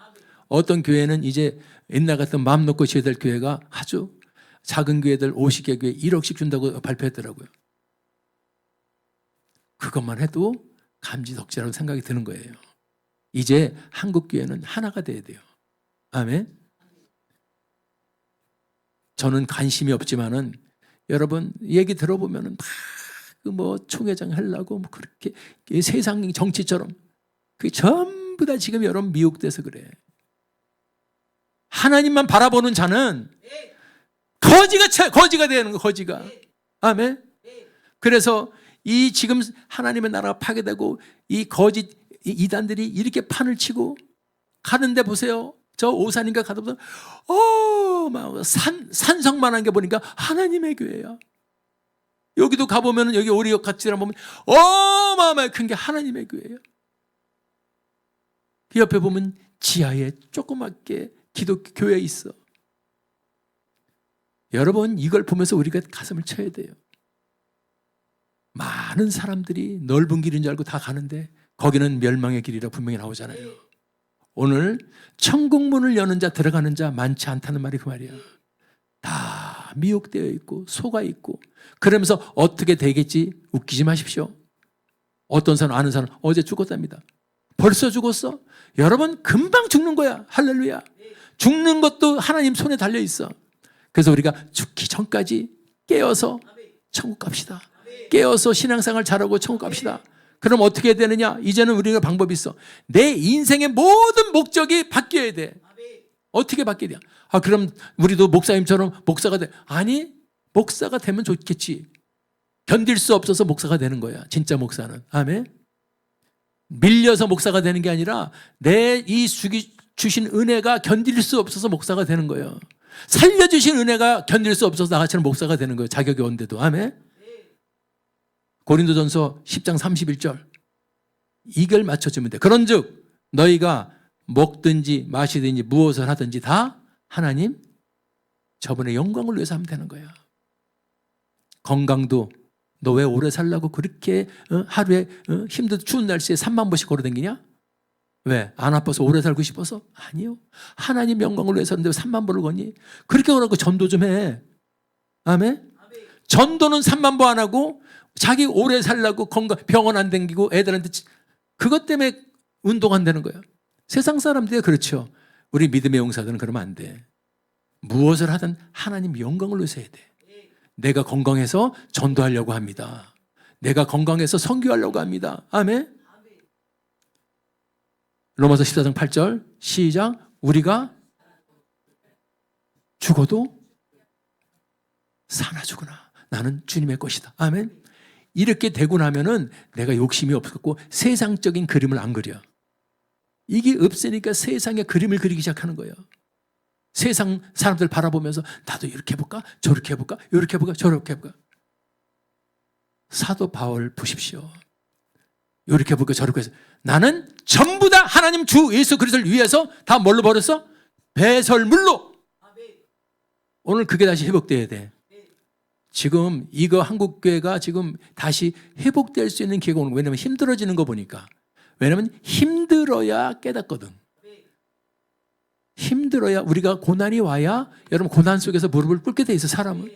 어떤 교회는 이제 옛날 같은 마음 놓고 지어야 될 교회가 아주 작은 교회들 50개 교회 1억씩 준다고 발표했더라고요. 그것만 해도 감지덕지라고 생각이 드는 거예요. 이제 한국 교회는 하나가 돼야 돼요. 아멘. 저는 관심이 없지만은 여러분 얘기 들어보면은 막 그 뭐 총회장 하려고 뭐 그렇게 세상 정치처럼 그게 전부 다 지금 여러분 미혹돼서 그래. 하나님만 바라보는 자는 거지가 되는 거 거지가. 아멘. 그래서 이 지금 하나님의 나라가 파괴되고 이 거짓 이단들이 이렇게 판을 치고 가는데 보세요. 저 오산인가 가다 보면 막 산성만한 게 보니까 하나님의 교회야. 여기도 가보면 여기 오리역 같이 보면 어마어마하게 큰 게 하나님의 교회예요. 그 옆에 보면 지하에 조그맣게 기독교 교회에 있어. 여러분, 이걸 보면서 우리가 가슴을 쳐야 돼요. 많은 사람들이 넓은 길인 줄 알고 다 가는데 거기는 멸망의 길이라 분명히 나오잖아요. 오늘 천국 문을 여는 자, 들어가는 자 많지 않다는 말이 그 말이야. 다 미혹되어 있고 속아 있고. 그러면서 어떻게 되겠지? 웃기지 마십시오. 어떤 사람, 아는 사람 어제 죽었답니다. 벌써 죽었어? 여러분, 금방 죽는 거야. 할렐루야. 죽는 것도 하나님 손에 달려 있어. 그래서 우리가 죽기 전까지 깨어서 천국 갑시다. 깨어서 신앙생활 잘하고 천국 갑시다. 그럼 어떻게 해야 되느냐? 이제는 우리가 방법이 있어. 내 인생의 모든 목적이 바뀌어야 돼. 어떻게 바뀌냐? 그럼 우리도 목사님처럼 목사가 돼. 아니, 목사가 되면 좋겠지. 견딜 수 없어서 목사가 되는 거야. 진짜 목사는. 아멘. 밀려서 목사가 되는 게 아니라 내 이 주신 은혜가 견딜 수 없어서 목사가 되는 거예요. 살려주신 은혜가 견딜 수 없어서 나같이는 목사가 되는 거예요. 자격이 온데도. 아멘. 고린도전서 10장 31절. 이걸 맞춰주면 돼. 그런즉 너희가 먹든지 마시든지 무엇을 하든지 다 하나님 저분의 영광을 위해서 하면 되는 거야. 건강도 너 왜 오래 살라고 그렇게 하루에 힘들고 추운 날씨에 3만 보씩 걸어다니냐? 왜? 안 아파서 오래 살고 싶어서? 아니요. 하나님 영광을 위해서 하는데 왜 3만 보를 걷니? 그렇게 그러고 전도 좀 해. 아멘? 전도는 3만 보 안 하고 자기 오래 살라고 건강 병원 안 다니고 애들한테 그것 때문에 운동한다는 거야. 세상 사람들이 그렇죠. 우리 믿음의 용사들은 그러면 안 돼. 무엇을 하든 하나님 영광을 위해서 해야 돼. 내가 건강해서 전도하려고 합니다. 내가 건강해서 선교하려고 합니다. 아멘. 로마서 14장 8절 시작. 우리가 죽어도 사나 죽으나 나는 주님의 것이다. 아멘. 이렇게 되고 나면은 내가 욕심이 없었고 세상적인 그림을 안 그려. 이게 없으니까 세상의 그림을 그리기 시작하는 거예요. 세상 사람들 바라보면서 나도 이렇게 해볼까? 저렇게 해볼까? 이렇게 해볼까? 저렇게 해볼까? 사도 바울 보십시오. 이렇게 해볼까? 저렇게 해서 나는 전부 다 하나님 주 예수 그리스도를 위해서 다 뭘로 버렸어? 배설물로. 오늘 그게 다시 회복돼야 돼. 지금 이거 한국교회가 지금 다시 회복될 수 있는 기회가 오는 거예요. 왜냐하면 힘들어지는 거 보니까. 왜냐하면 힘들어야 깨닫거든. 힘들어야 우리가 고난이 와야 여러분 고난 속에서 무릎을 꿇게 돼 있어 사람은.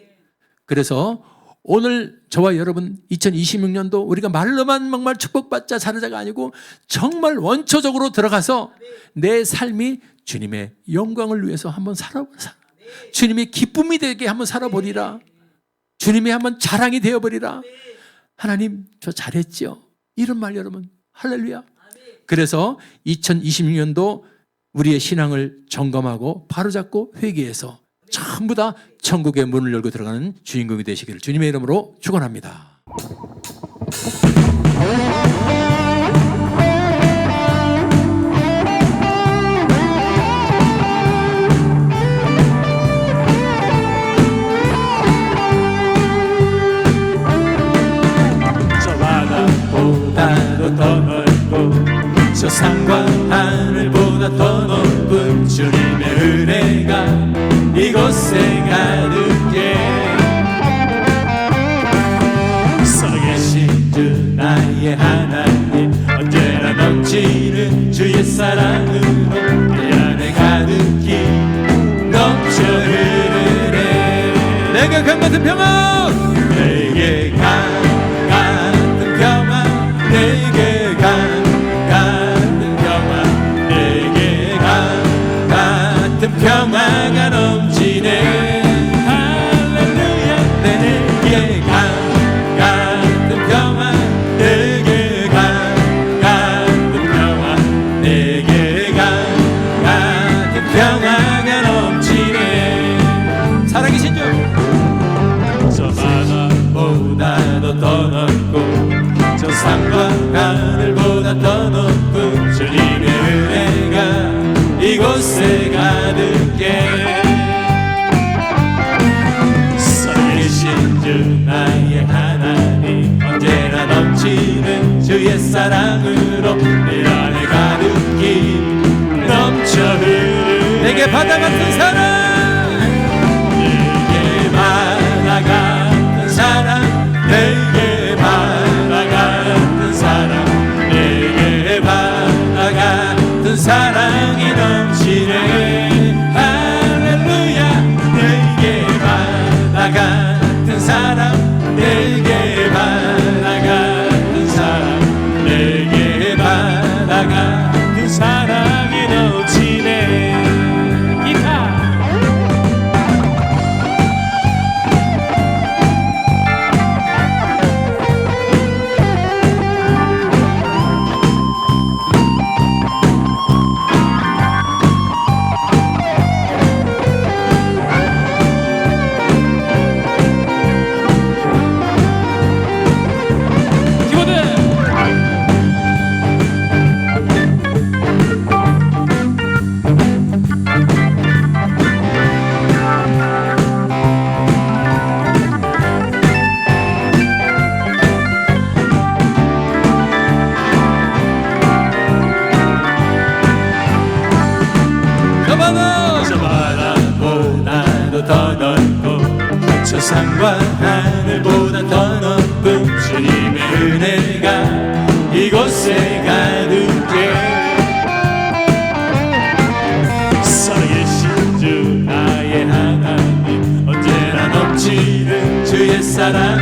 그래서 오늘 저와 여러분 2026년도 우리가 말로만 정말 축복받자 사는 자가 아니고 정말 원초적으로 들어가서 내 삶이 주님의 영광을 위해서 한번 주님의 기쁨이 되게 한번 살아보리라. 주님이 한번 자랑이 되어버리라. 하나님 저 잘했죠. 이런 말 여러분 할렐루야. 그래서 2026년도 우리의 신앙을 점검하고 바로잡고 회개해서 전부 다 천국의 문을 열고 들어가는 주인공이 되시기를 주님의 이름으로 축원합니다. 저 바다보다도 더 넓고 저 산과 하늘보다 더 높은 주님의 은혜가 이곳에 가득해 살아계신 주 나의 하나님 언제나 넘치는 주의 사랑으로 내 안에 가득히 넘쳐 흐르네. 내게 강 같은 평화, 내게 강 같은 평화, 내게 강 같은 평화, 내게 강 같은 평화가 넘치네. 할렐루야. 내게 강 같은 평화, 내게 강 같은 평화, 내게 강 같은 평화가 넘치네. 살아계신 주 저 바다보다도 더 넓고 저 산과 하늘보다 더 높은 주님의 은혜가 이곳에 가득해 살아계신 주 나의 하나님 언제나 넘치는 주의 사랑으로 내 안에 가득히 넘쳐 흐르네 내게 바다 같은 사랑, 내게 바다 같은 사랑 내게 바다 같은 사랑, 내게 바다 같은 사랑이 넘치네. 할렐루야. 내게 바다 같은 사랑, 내게 바다 같은 사랑, 내게 바다 같은 사랑이 넘치네. 기타 키보드 저 바다, 저 바다보다도 더 넓고 저 산과 하늘보다 더 높은 주님의 은혜가 이곳에 가득해. 살아계신 주 나의 하나님 언제나 넘치는 주의 사랑